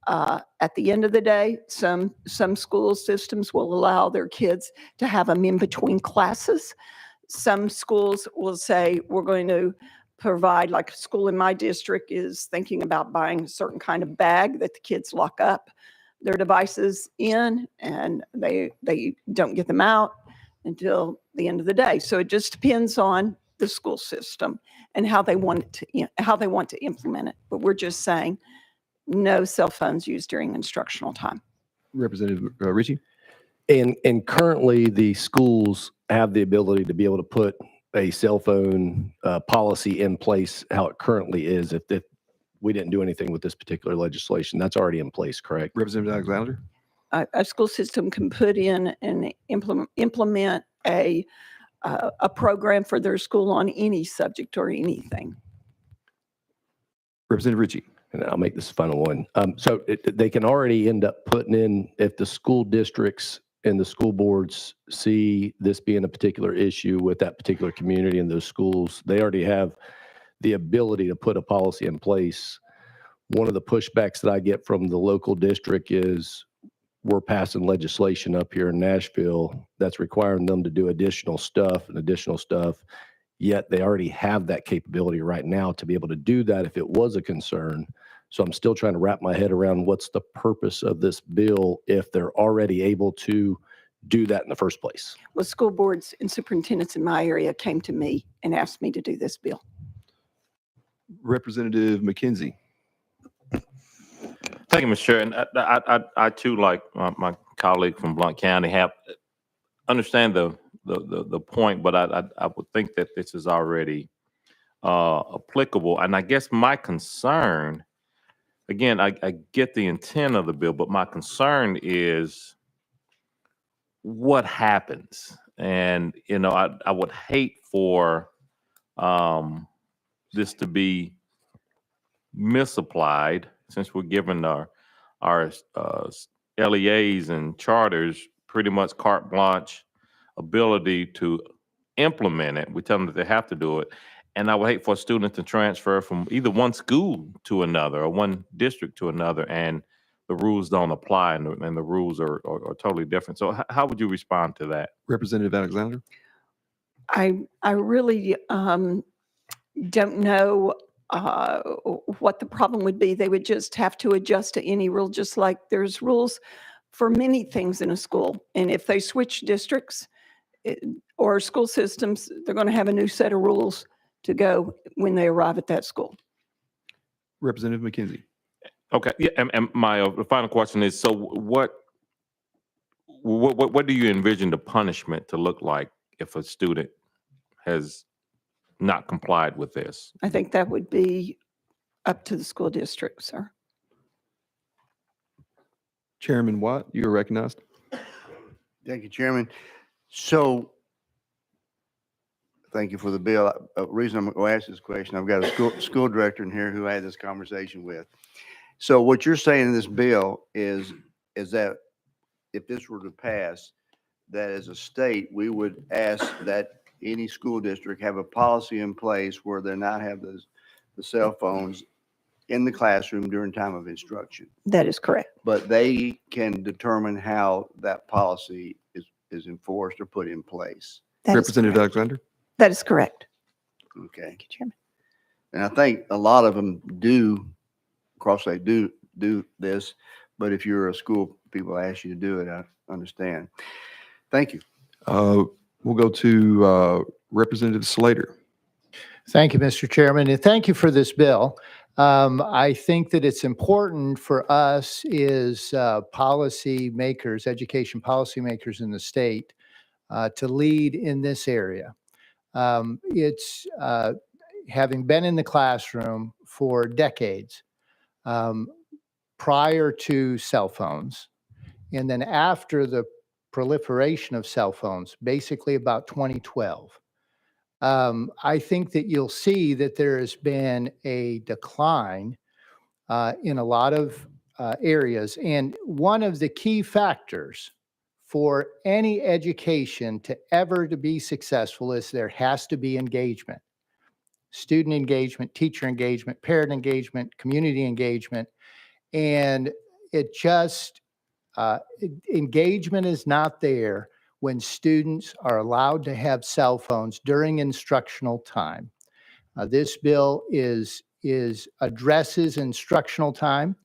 Speaker 10: at the end of the day. Some school systems will allow their kids to have them in between classes. Some schools will say, we're going to provide, like a school in my district is thinking about buying a certain kind of bag that the kids lock up their devices in, and they don't get them out until the end of the day. So it just depends on the school system and how they want to implement it. But we're just saying no cell phones used during instructional time.
Speaker 1: Representative Ritchie?
Speaker 8: And currently, the schools have the ability to be able to put a cell phone policy in place how it currently is. If we didn't do anything with this particular legislation, that's already in place, correct?
Speaker 1: Representative Alexander?
Speaker 10: A school system can put in and implement a program for their school on any subject or anything.
Speaker 1: Representative Ritchie?
Speaker 8: And I'll make this the final one. So they can already end up putting in, if the school districts and the school boards see this being a particular issue with that particular community and those schools, they already have the ability to put a policy in place. One of the pushbacks that I get from the local district is we're passing legislation up here in Nashville that's requiring them to do additional stuff, yet they already have that capability right now to be able to do that if it was a concern. So I'm still trying to wrap my head around what's the purpose of this bill if they're already able to do that in the first place.
Speaker 10: Well, school boards and superintendents in my area came to me and asked me to do this bill.
Speaker 1: Representative McKenzie?
Speaker 4: Thank you, Mr. Chair. And I too, like my colleague from Blount County, have understand the point, but I would think that this is already applicable. And I guess my concern, again, I get the intent of the bill, but my concern is what happens. And, you know, I would hate for this to be misapplied, since we're giving our LEAs and charters pretty much carte blanche ability to implement it. We tell them that they have to do it. And I would hate for a student to transfer from either one school to another or one district to another, and the rules don't apply, and the rules are totally different. So how would you respond to that?
Speaker 1: Representative Alexander?
Speaker 10: I really don't know what the problem would be. They would just have to adjust to any rule, just like there's rules for many things in a school. And if they switch districts or school systems, they're going to have a new set of rules to go when they arrive at that school.
Speaker 1: Representative McKenzie?
Speaker 4: Okay, yeah, and my final question is: so what do you envision the punishment to look like if a student has not complied with this?
Speaker 10: I think that would be up to the school district, sir.
Speaker 1: Chairman Watt, you are recognized.
Speaker 7: Thank you, Chairman. So, thank you for the bill. Reason I'm going to ask this question, I've got a school director in here who I had this conversation with. So what you're saying in this bill is that if this were to pass, that as a state, we would ask that any school district have a policy in place where they not have the cell phones in the classroom during time of instruction.
Speaker 10: That is correct.
Speaker 7: But they can determine how that policy is enforced or put in place.
Speaker 10: That is
Speaker 1: Representative
Speaker 10: correct.
Speaker 1: Alexander?
Speaker 10: That is correct.
Speaker 7: Okay.
Speaker 10: Thank you, Chairman.
Speaker 7: And I think a lot of them do, they do this, but if you're a school, people ask you to do it, I understand. Thank you.
Speaker 1: We'll go to Representative Slater.
Speaker 5: Thank you, Mr. Chairman, and thank you for this bill. I think that it's important for us as policy makers, education policy makers in the state, to lead in this area. It's having been in the classroom for decades, prior to cell phones, and then after the proliferation of cell phones, basically about 2012. I think that you'll see that there has been a decline in a lot of areas. And one of the key factors for any education to ever to be successful is there has to be engagement. Student engagement, teacher engagement, parent engagement, community engagement. And it just, engagement is not there when students are allowed to have cell phones during instructional time. This bill addresses instructional time.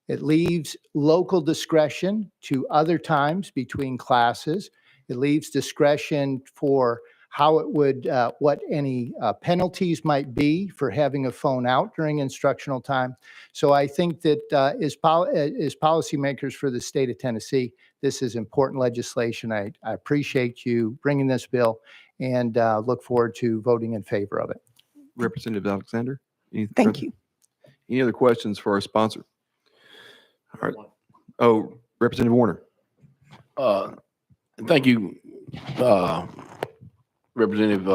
Speaker 5: It leaves local discretion to other times between classes. It leaves discretion for how it would, what any penalties might be for having a phone out during instructional time. So I think that as policymakers for the state of Tennessee, this is important legislation. I appreciate you bringing this bill and look forward to voting in favor of it.
Speaker 1: Representative Alexander?
Speaker 10: Thank you.
Speaker 1: Any other questions for our sponsor? All right. Oh, Representative Warner.
Speaker 9: Thank you, Representative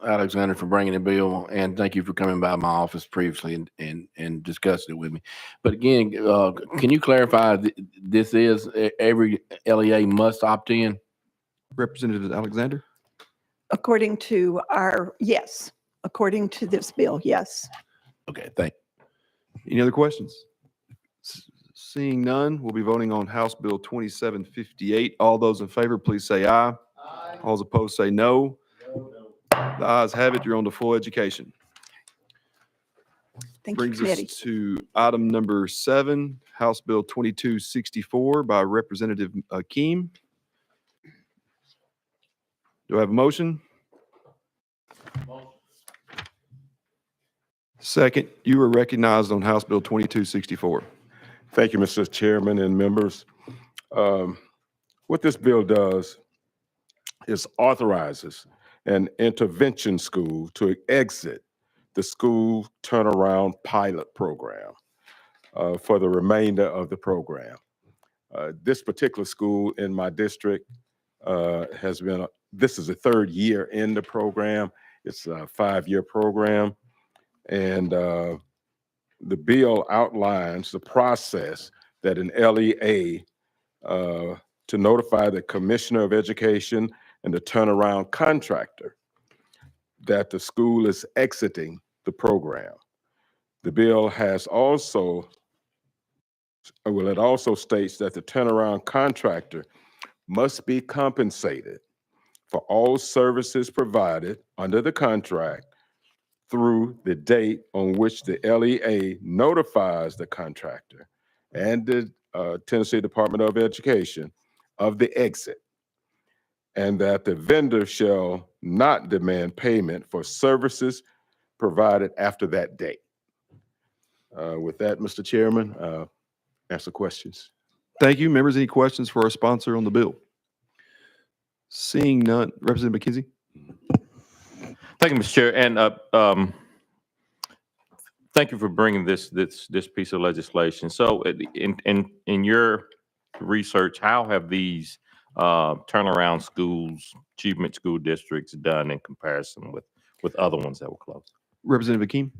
Speaker 9: Alexander, for bringing the bill, and thank you for coming by my office previously and discussing it with me. But again, can you clarify, this is every LEA must opt in?
Speaker 1: Representative Alexander?
Speaker 10: According to according to this bill, yes.
Speaker 9: Okay, thank you.
Speaker 1: Any other questions? Seeing none, we'll be voting on House Bill 2758. All those in favor, please say aye. Aye. All those opposed, say no. The ayes have it. You're on to full education.
Speaker 10: Thank you,
Speaker 1: Brings
Speaker 10: committee.
Speaker 1: us to item number 7, House Bill 2264 by Representative Akeem. Do I have a motion? Second, you are recognized on House Bill 2264.
Speaker 11: Thank you, Mr. Chairman and members. What this bill does is authorizes an intervention school to exit the school turnaround pilot program for the remainder of the program. This particular school in my district this is the 3rd year in the program. It's a 5-year program. And the bill outlines the process that an LEA to notify the Commissioner of Education and the turnaround contractor that the school is exiting the program. The bill has also, it also states that the turnaround contractor must be compensated for all services provided under the contract through the date on which the LEA notifies the contractor and the Tennessee Department of Education of the exit, and that the vendor shall not demand payment for services provided after that date. With that, Mr. Chairman, answer questions.
Speaker 1: Thank you. Members, any questions for our sponsor on the bill? Seeing none, Representative McKenzie?
Speaker 4: Thank you, Mr. Chair, and thank you for bringing this piece of legislation. So, in your research, how have these turnaround schools, achievement school districts, done in comparison with other ones that were closed?
Speaker 1: Representative Akeem?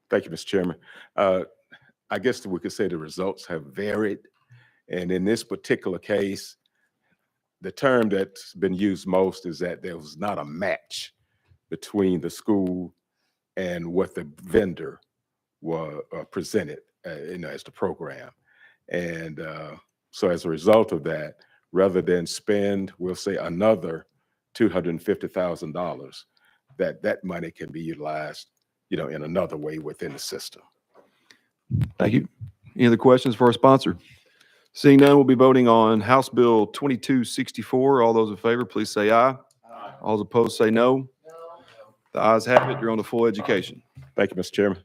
Speaker 11: Thank you, Mr. Chairman. I guess we could say the results have varied. And in this particular case, the term that's been used most is that there was not a match between the school and what the vendor were presented as the program. And so as a result of that, rather than spend, we'll say, another $250,000, that money can be utilized, in another way within the system.
Speaker 1: Thank you. Any other questions for our sponsor? Seeing none, we'll be voting on House Bill 2264. All those in favor, please say aye. Aye. All those opposed, say no. The ayes have it. You're on to full education.
Speaker 11: Thank you, Mr. Chairman.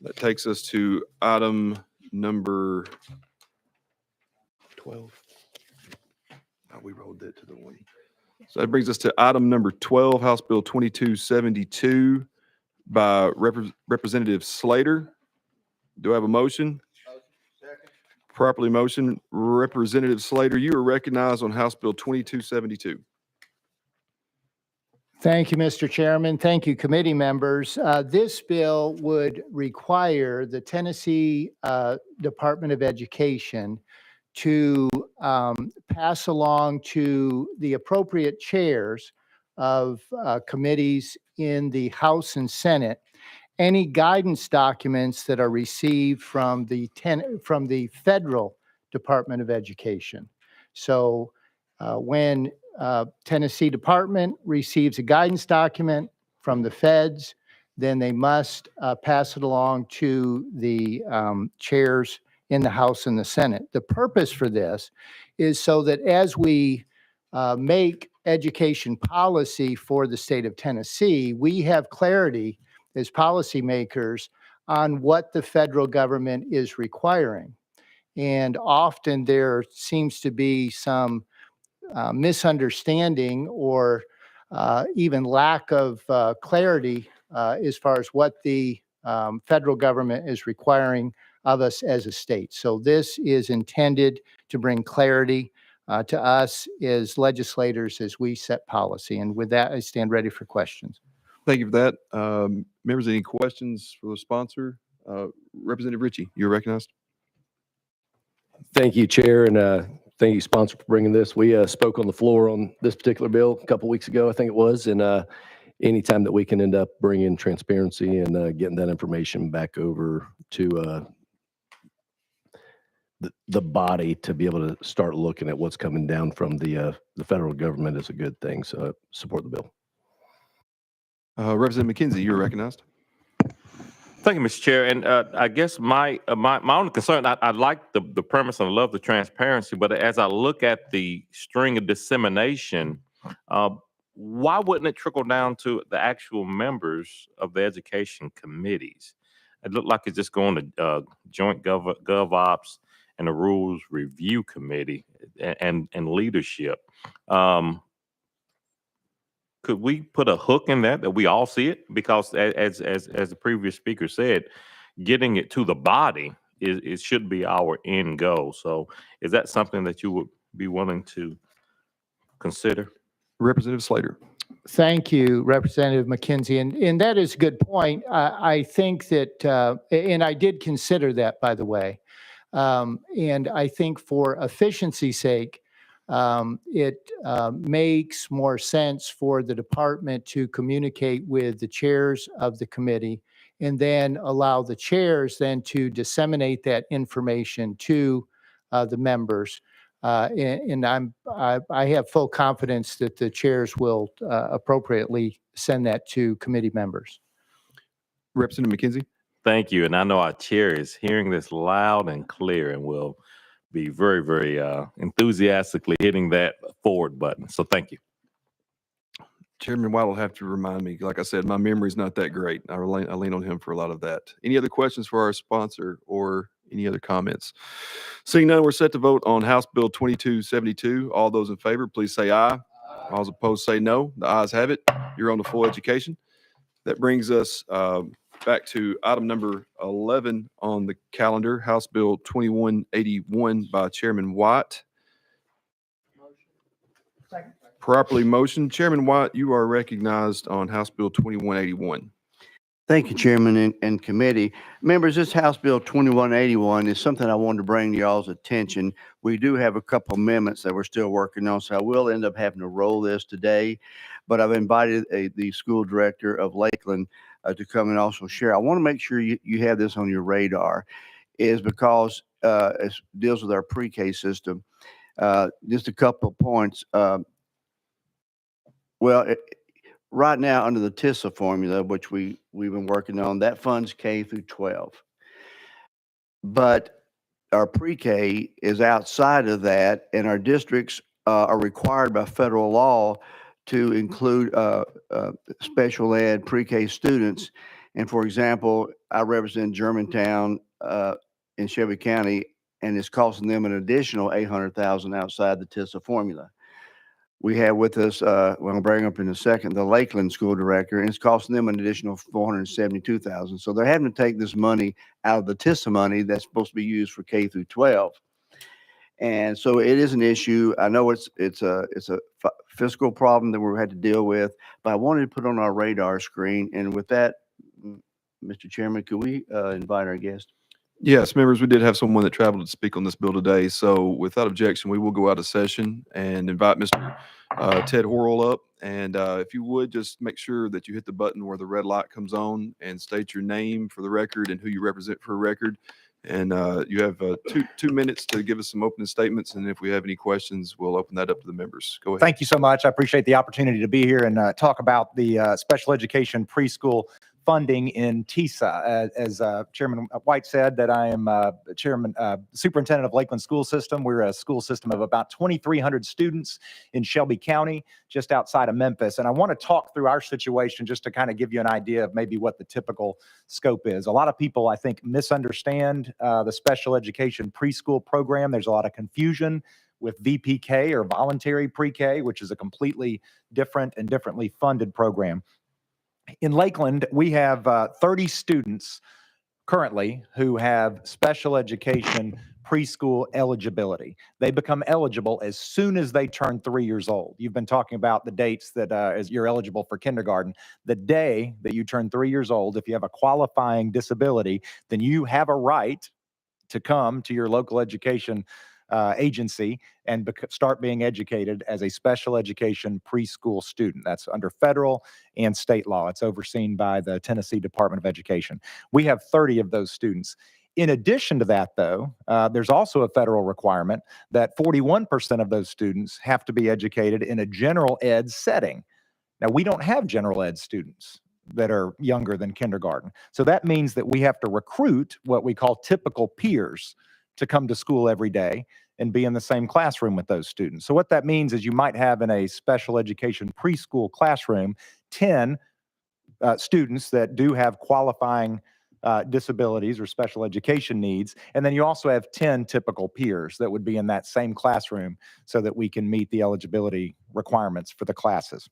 Speaker 1: That takes us to item number 12. Oh, we rolled that to the one. So that brings us to item number 12, House Bill 2272 by Representative Slater. Do I have a motion? Properly motion. Representative Slater, you are recognized on House Bill 2272.
Speaker 5: Thank you, Mr. Chairman. Thank you, committee members. This bill would require the Tennessee Department of Education to pass along to the appropriate chairs of committees in the House and Senate any guidance documents that are received from the federal Department of Education. So when Tennessee Department receives a guidance document from the feds, then they must pass it along to the chairs in the House and the Senate. The purpose for this is so that as we make education policy for the state of Tennessee, we have clarity as policymakers on what the federal government is requiring. And often there seems to be some misunderstanding or even lack of clarity as far as what the federal government is requiring of us as a state. So this is intended to bring clarity to us as legislators as we set policy. And with that, I stand ready for questions.
Speaker 1: Thank you for that. Members, any questions for the sponsor? Representative Ritchie, you're recognized.
Speaker 8: Thank you, Chair, and thank you, sponsor, for bringing this. We spoke on the floor on this particular bill a couple weeks ago, I think it was, and anytime that we can end up bringing transparency and getting that information back over to the body to be able to start looking at what's coming down from the federal government is a good thing. So support the bill.
Speaker 1: Representative McKenzie, you're recognized.
Speaker 4: Thank you, Mr. Chair. And I guess my only concern, I like the premise and I love the transparency, but as I look at the string of dissemination, why wouldn't it trickle down to the actual members of the education committees? It looked like it's just going to joint gov ops and the rules review committee and leadership. Could we put a hook in that we all see it? Because as the previous speaker said, getting it to the body it should be our end goal. So is that something that you would be willing to consider?
Speaker 1: Representative Slater.
Speaker 5: Thank you, Representative McKenzie. And that is a good point. I think that, and I did consider that, by the way. And I think for efficiency's sake, it makes more sense for the department to communicate with the chairs of the committee and then allow the chairs then to disseminate that information to the members. And I have full confidence that the chairs will appropriately send that to committee members.
Speaker 1: Representative McKenzie.
Speaker 4: Thank you. And I know our chair is hearing this loud and clear and will be very, very enthusiastically hitting that forward button. So thank you.
Speaker 1: Chairman White will have to remind me. Like I said, my memory's not that great. I lean on him for a lot of that. Any other questions for our sponsor or any other comments? Seeing none, we're set to vote on House Bill 2272. All those in favor, please say aye. All those opposed say no. The ayes have it. You're on to full education. That brings us back to item number 11 on the calendar, House Bill 2181 by Chairman White. Properly motioned. Chairman White, you are recognized on House Bill 2181.
Speaker 7: Thank you, Chairman and committee. Members, this House Bill 2181 is something I wanted to bring to y'all's attention. We do have a couple amendments that we're still working on, so I will end up having to roll this today. But I've invited the school director of Lakeland to come and also share. I want to make sure you have this on your radar, is because it deals with our pre-K system. Just a couple of points. Right now, under the TISA formula, which we've been working on, that funds K through 12. But our pre-K is outside of that, and our districts are required by federal law to include special ed pre-K students. And for example, I represent Germantown in Shelby County, and it's costing them an additional $800,000 outside the TISA formula. We have with us, we'll bring up in a second, the Lakeland school director, and it's costing them an additional $472,000. So they're having to take this money out of the TISA money that's supposed to be used for K through 12. And so it is an issue. I know it's a fiscal problem that we had to deal with, but I wanted to put on our radar screen. And with that, Mr. Chairman, could we invite our guest?
Speaker 1: Yes, members, we did have someone that traveled to speak on this bill today. So without objection, we will go out of session and invite Mr. Ted Horrell up. And if you would, just make sure that you hit the button where the red light comes on and state your name for the record and who you represent for a record. And you have 2 minutes to give us some opening statements. And if we have any questions, we'll open that up to the members. Go ahead.
Speaker 12: Thank you so much. I appreciate the opportunity to be here and talk about the special education preschool funding in TISA. As Chairman White said, that I am superintendent of Lakeland School System. We're a school system of about 2,300 students in Shelby County, just outside of Memphis. And I want to talk through our situation just to kind of give you an idea of maybe what the typical scope is. A lot of people, I think, misunderstand the special education preschool program. There's a lot of confusion with VPK, or voluntary pre-K, which is a completely different and differently funded program. In Lakeland, we have 30 students currently who have special education preschool eligibility. They become eligible as soon as they turn 3 years old. You've been talking about the dates that as you're eligible for kindergarten. The day that you turn 3 years old, if you have a qualifying disability, then you have a right to come to your local education agency and start being educated as a special education preschool student. That's under federal and state law. It's overseen by the Tennessee Department of Education. We have 30 of those students. In addition to that, though, there's also a federal requirement that 41% of those students have to be educated in a general ed setting. Now, we don't have general ed students that are younger than kindergarten. So that means that we have to recruit what we call typical peers to come to school every day and be in the same classroom with those students. So what that means is you might have in a special education preschool classroom 10 students that do have qualifying disabilities or special education needs. And then you also have 10 typical peers that would be in that same classroom so that we can meet the eligibility requirements for the classes.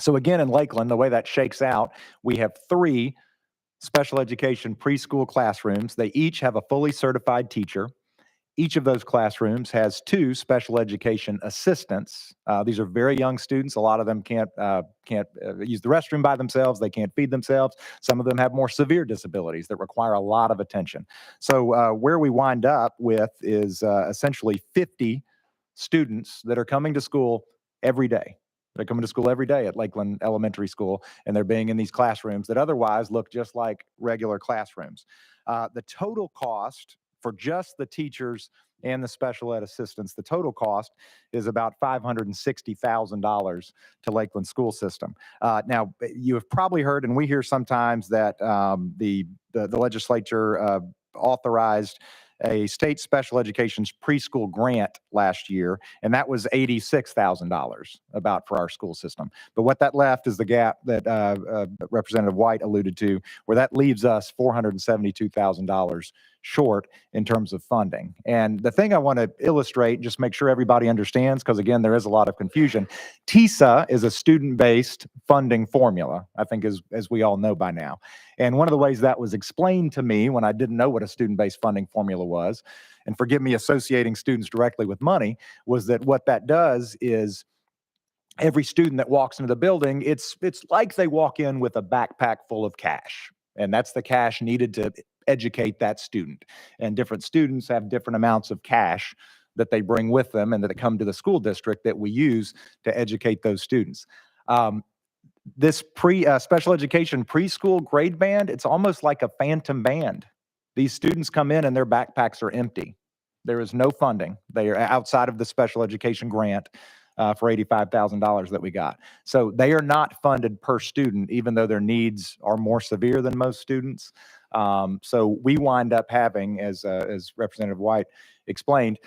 Speaker 12: So again, in Lakeland, the way that shakes out, we have 3 special education preschool classrooms. They each have a fully certified teacher. Each of those classrooms has 2 special education assistants. These are very young students. A lot of them can't use the restroom by themselves. They can't feed themselves. Some of them have more severe disabilities that require a lot of attention. So where we wind up with is essentially 50 students that are coming to school every day. They're coming to school every day at Lakeland Elementary School, and they're being in these classrooms that otherwise look just like regular classrooms. The total cost for just the teachers and the special ed assistants, the total cost is about $560,000 to Lakeland School System. Now, you have probably heard, and we hear sometimes that the legislature authorized a state special education's preschool grant last year, and that was $86,000 about for our school system. But what that left is the gap that Representative White alluded to, where that leaves us $472,000 short in terms of funding. And the thing I want to illustrate, just make sure everybody understands, because again, there is a lot of confusion. TISA is a student-based funding formula, I think as we all know by now. And one of the ways that was explained to me when I didn't know what a student-based funding formula was, and forgive me associating students directly with money, was that what that does is every student that walks into the building, it's like they walk in with a backpack full of cash. And that's the cash needed to educate that student. And different students have different amounts of cash that they bring with them and that come to the school district that we use to educate those students. This special education preschool grade band, it's almost like a phantom band. These students come in and their backpacks are empty. There is no funding. They are outside of the special education grant for $85,000 that we got. So they are not funded per student, even though their needs are more severe than most students. So we wind up having, as Representative White explained,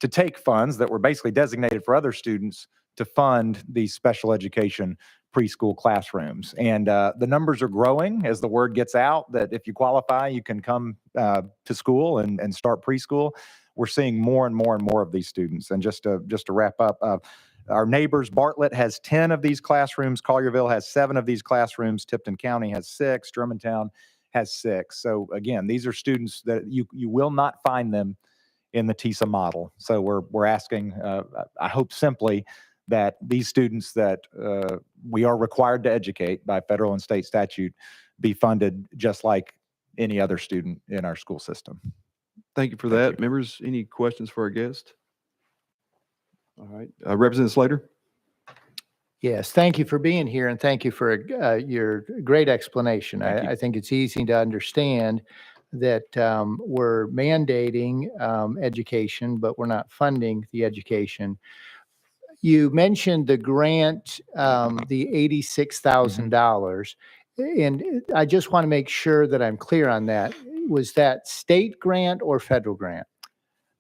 Speaker 12: to take funds that were basically designated for other students to fund these special education preschool classrooms. And the numbers are growing as the word gets out that if you qualify, you can come to school and start preschool. We're seeing more and more and more of these students. And just to wrap up, our neighbors, Bartlett has 10 of these classrooms. Collierville has 7 of these classrooms. Tipton County has 6. Germantown has 6. So again, these are students that you will not find them in the TISA model. So we're asking, I hope simply, that these students that we are required to educate by federal and state statute be funded just like any other student in our school system.
Speaker 1: Thank you for that. Members, any questions for our guest? All right. Representative Slater?
Speaker 5: Yes, thank you for being here, and thank you for your great explanation. I think it's easy to understand that we're mandating education, but we're not funding the education. You mentioned the grant, the $86,000. And I just want to make sure that I'm clear on that. Was that state grant or federal grant?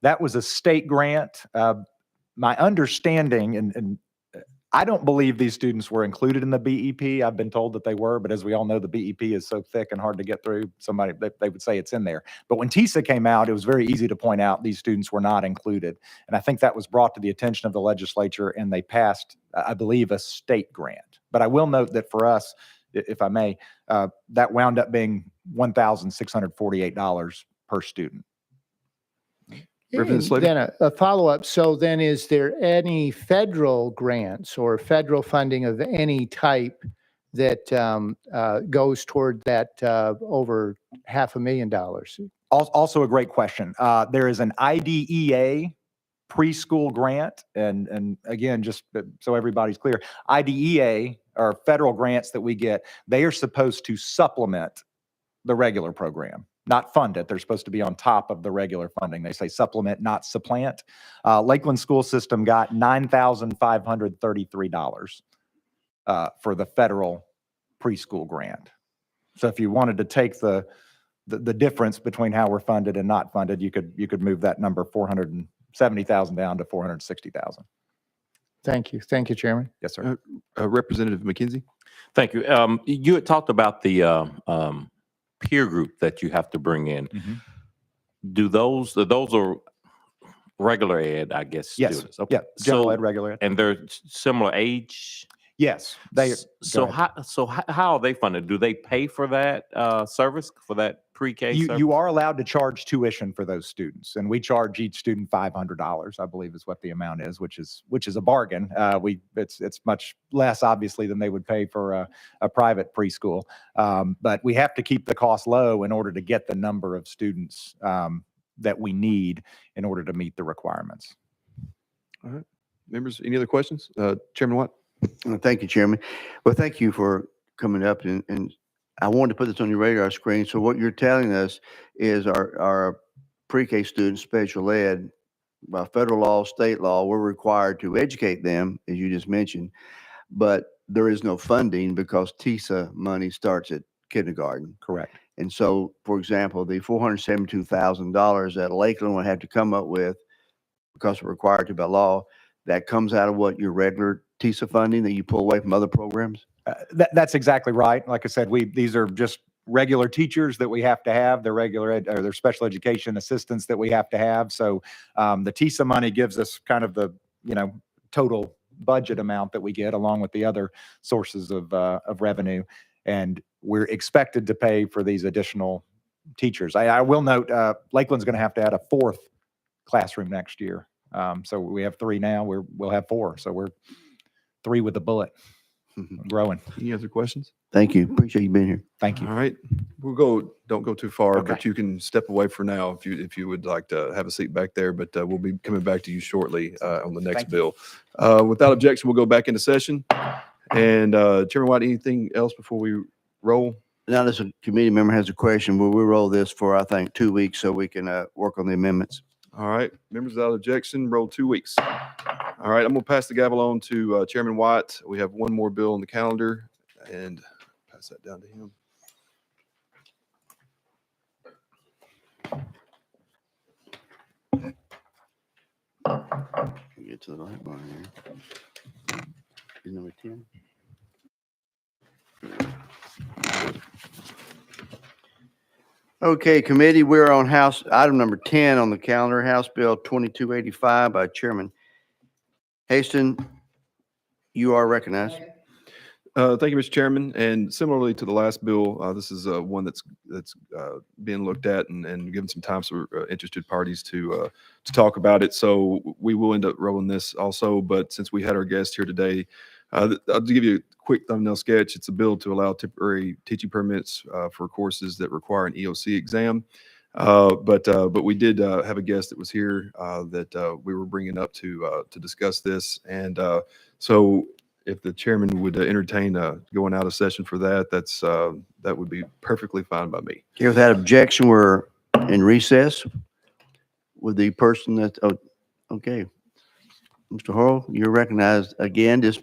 Speaker 12: That was a state grant. My understanding, and I don't believe these students were included in the BEP. I've been told that they were, but as we all know, the BEP is so thick and hard to get through. They would say it's in there. But when TISA came out, it was very easy to point out these students were not included. And I think that was brought to the attention of the legislature, and they passed, I believe, a state grant. But I will note that for us, if I may, that wound up being $1,648 per student.
Speaker 1: Representative
Speaker 5: And
Speaker 1: Slater?
Speaker 5: then a follow-up. So then is there any federal grants or federal funding of any type that goes toward that over $500,000?
Speaker 12: Also a great question. There is an IDEA preschool grant. And again, just so everybody's clear, IDEA are federal grants that we get. They are supposed to supplement the regular program, not fund it. They're supposed to be on top of the regular funding. They say supplement, not supplant. Lakeland School System got $9,533 for the federal preschool grant. So if you wanted to take the difference between how we're funded and not funded, you could move that number $470,000 down to $460,000.
Speaker 5: Thank you. Thank you, Chairman.
Speaker 12: Yes, sir.
Speaker 1: Representative McKenzie?
Speaker 4: Thank you. You had talked about the peer group that you have to bring in.
Speaker 12: Mm-hmm.
Speaker 4: Those are regular ed, I guess?
Speaker 12: Yes.
Speaker 4: Students. Okay.
Speaker 12: Yeah. General ed, regular ed.
Speaker 4: And they're similar age?
Speaker 12: Yes. They.
Speaker 4: So how are they funded? Do they pay for that service, for that pre-K service?
Speaker 12: You are allowed to charge tuition for those students, and we charge each student $500, I believe is what the amount is, which is a bargain. It's much less obviously than they would pay for a private preschool, but we have to keep the cost low in order to get the number of students that we need in order to meet the requirements.
Speaker 1: All right. Members, any other questions? Chairman Watt?
Speaker 7: Thank you, Chairman. Well, thank you for coming up, and I wanted to put this on your radar screen. So what you're telling us is our pre-K students, special ed, by federal law, state law, we're required to educate them, as you just mentioned, but there is no funding because TISA money starts at kindergarten.
Speaker 12: Correct.
Speaker 7: And so, for example, the $472,000 that Lakeland would have to come up with, because we're required to by law, that comes out of what, your regular TISA funding that you pull away from other programs?
Speaker 12: That's exactly right. Like I said, these are just regular teachers that we have to have. They're regular ed, or they're special education assistants that we have to have. So the TISA money gives us kind of the total budget amount that we get, along with the other sources of revenue, and we're expected to pay for these additional teachers. I will note Lakeland's going to add a 4th classroom next year. So we have 3 now. We'll have 4. So we're 3 with a bullet. Growing.
Speaker 1: Any other questions?
Speaker 7: Thank you. Appreciate you being here.
Speaker 12: Thank you.
Speaker 1: All right. Don't go too far, but you can step away for now if you would like to have a seat back there, but we'll be coming back to you shortly on the next bill. Without objection, we'll go back into session. And Chairman White, anything else before we roll?
Speaker 7: Now, this committee member has a question. Will we roll this for, I think, 2 weeks so we can work on the amendments?
Speaker 1: All right. Members, without objection, roll 2 weeks. All right. I'm going to pass the gavel on to Chairman White. We have one more bill on the calendar, and pass that down to him.
Speaker 7: Get to the light bar here. Is number 10? Okay, committee, we're on item number 10 on the calendar, House Bill 2285 by Chairman Haston. You are recognized.
Speaker 1: Thank you, Mr. Chairman. And similarly to the last bill, this is one that's being looked at and given some time for interested parties to talk about it. So we will end up rolling this also. But since we had our guest here today, I'll give you a quick thumbnail sketch. It's a bill to allow temporary teaching permits for courses that require an EOC exam. But we did have a guest that was here that we were bringing up to discuss this. And so if the chairman would entertain going out of session for that, that would be perfectly fine by me.
Speaker 7: Okay, without objection, we're in recess with the person that, oh, okay. Mr. Hurl, you're recognized again. Just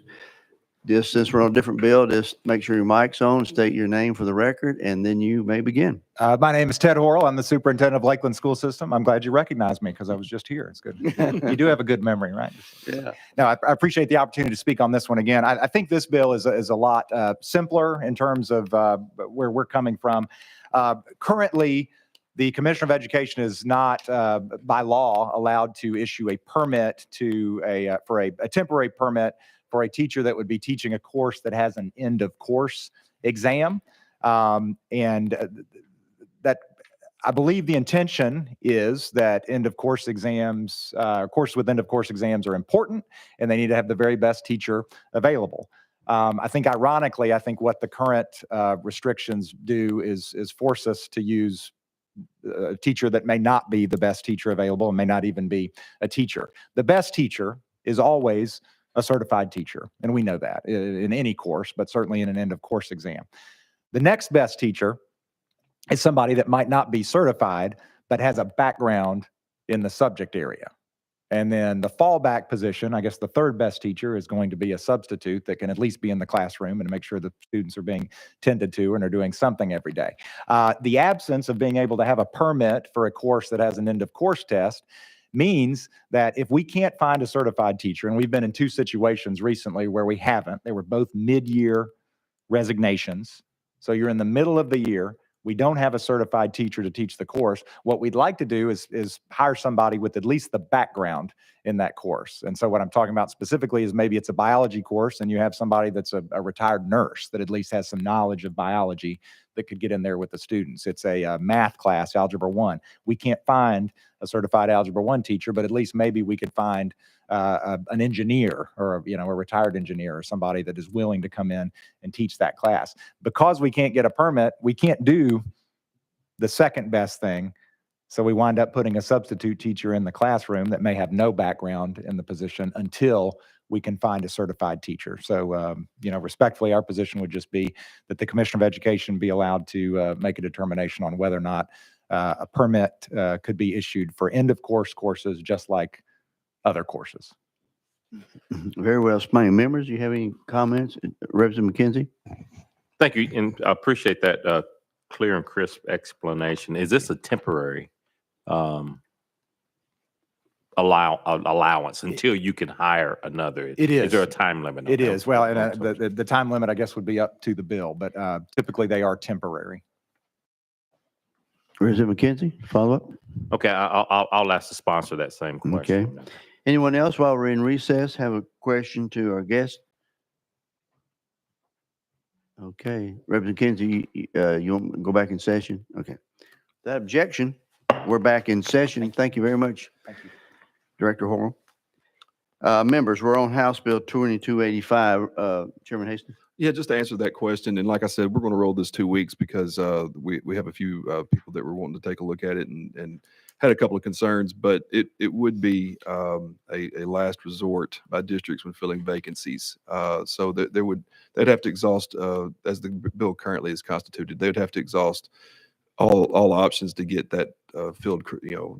Speaker 7: since we're on a different bill, just make sure your mic's on, state your name for the record, and then you may begin.
Speaker 12: My name is Ted Horrell. I'm the superintendent of Lakeland School System. I'm glad you recognized me because I was just here. It's good. You do have a good memory, right?
Speaker 7: Yeah.
Speaker 12: No, I appreciate the opportunity to speak on this one again. I think this bill is a lot simpler in terms of where we're coming from. Currently, the Commissioner of Education is not, by law, allowed to issue a permit for a temporary permit for a teacher that would be teaching a course that has an end of course exam. That I believe the intention is that end of course exams, courses with end of course exams are important, and they need to have the very best teacher available. I think ironically, I think what the current restrictions do is force us to use a teacher that may not be the best teacher available and may not even be a teacher. The best teacher is always a certified teacher, and we know that in any course, but certainly in an end of course exam. The next best teacher is somebody that might not be certified, but has a background in the subject area. And then the fallback position, I guess the third best teacher is going to be a substitute that can at least be in the classroom and make sure the students are being tended to and are doing something every day. The absence of being able to have a permit for a course that has an end of course test means that if we can't find a certified teacher, and we've been in two situations recently where we haven't, they were both mid-year resignations. So you're in the middle of the year. We don't have a certified teacher to teach the course. What we'd like to do is hire somebody with at least the background in that course. And so what I'm talking about specifically is maybe it's a biology course and you have somebody that's a retired nurse that at least has some knowledge of biology that could get in there with the students. It's a math class, Algebra 1. We can't find a certified Algebra 1 teacher, but at least maybe we could find an engineer or a retired engineer or somebody that is willing to come in and teach that class. Because we can't get a permit, we can't do the second best thing. So we wind up putting a substitute teacher in the classroom that may have no background in the position until we can find a certified teacher. So, respectfully, our position would just be that the Commissioner of Education be allowed to make a determination on whether or not a permit could be issued for end of course courses, just like other courses.
Speaker 7: Very well explained. Members, do you have any comments? Representative McKenzie?
Speaker 4: Thank you, and I appreciate that clear and crisp explanation. Is this a temporary allowance until you can hire another?
Speaker 12: It is.
Speaker 4: Is there a time limit on
Speaker 12: It
Speaker 4: that?
Speaker 12: is. Well, and the time limit, I guess, would be up to the bill, but typically they are temporary.
Speaker 7: Representative McKenzie, follow up?
Speaker 4: Okay, I'll ask the sponsor that same question.
Speaker 7: Okay. Anyone else while we're in recess have a question to our guest? Okay. Representative McKenzie, you want to go back in session? Okay. That objection, we're back in session. Thank you very much.
Speaker 12: Thank you.
Speaker 7: Director Horrell. Members, we're on House Bill 2285. Chairman Hastings?
Speaker 1: Yeah, just to answer that question, and like I said, we're going to roll this 2 weeks because we have a few people that were wanting to take a look at it and had a couple of concerns, but it would be a last resort by districts when filling vacancies. So that they'd have to exhaust, as the bill currently is constituted, they'd have to exhaust all options to get that filled,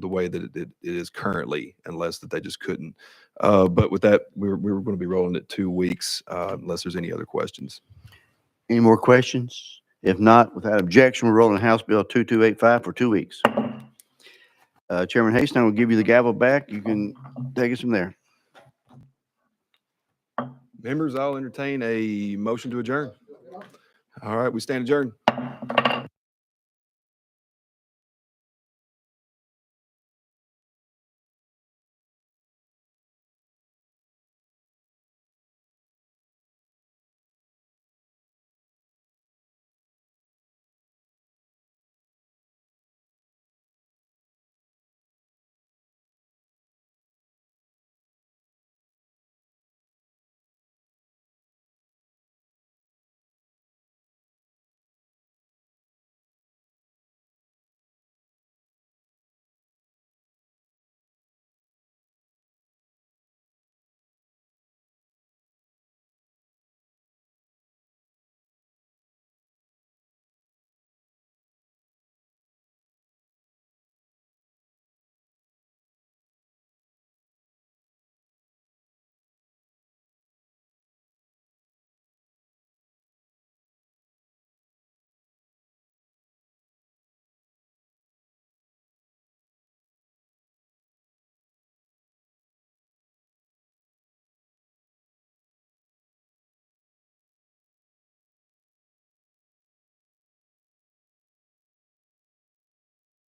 Speaker 1: the way that it is currently, unless that they just couldn't. But with that, we were going to be rolling it 2 weeks, unless there's any other questions.
Speaker 7: Any more questions? If not, without objection, we're rolling House Bill 2285 for 2 weeks. Chairman Hastings, I will give you the gavel back. You can take us from there.
Speaker 1: Members, I'll entertain a motion to adjourn. All right, we stand adjourned.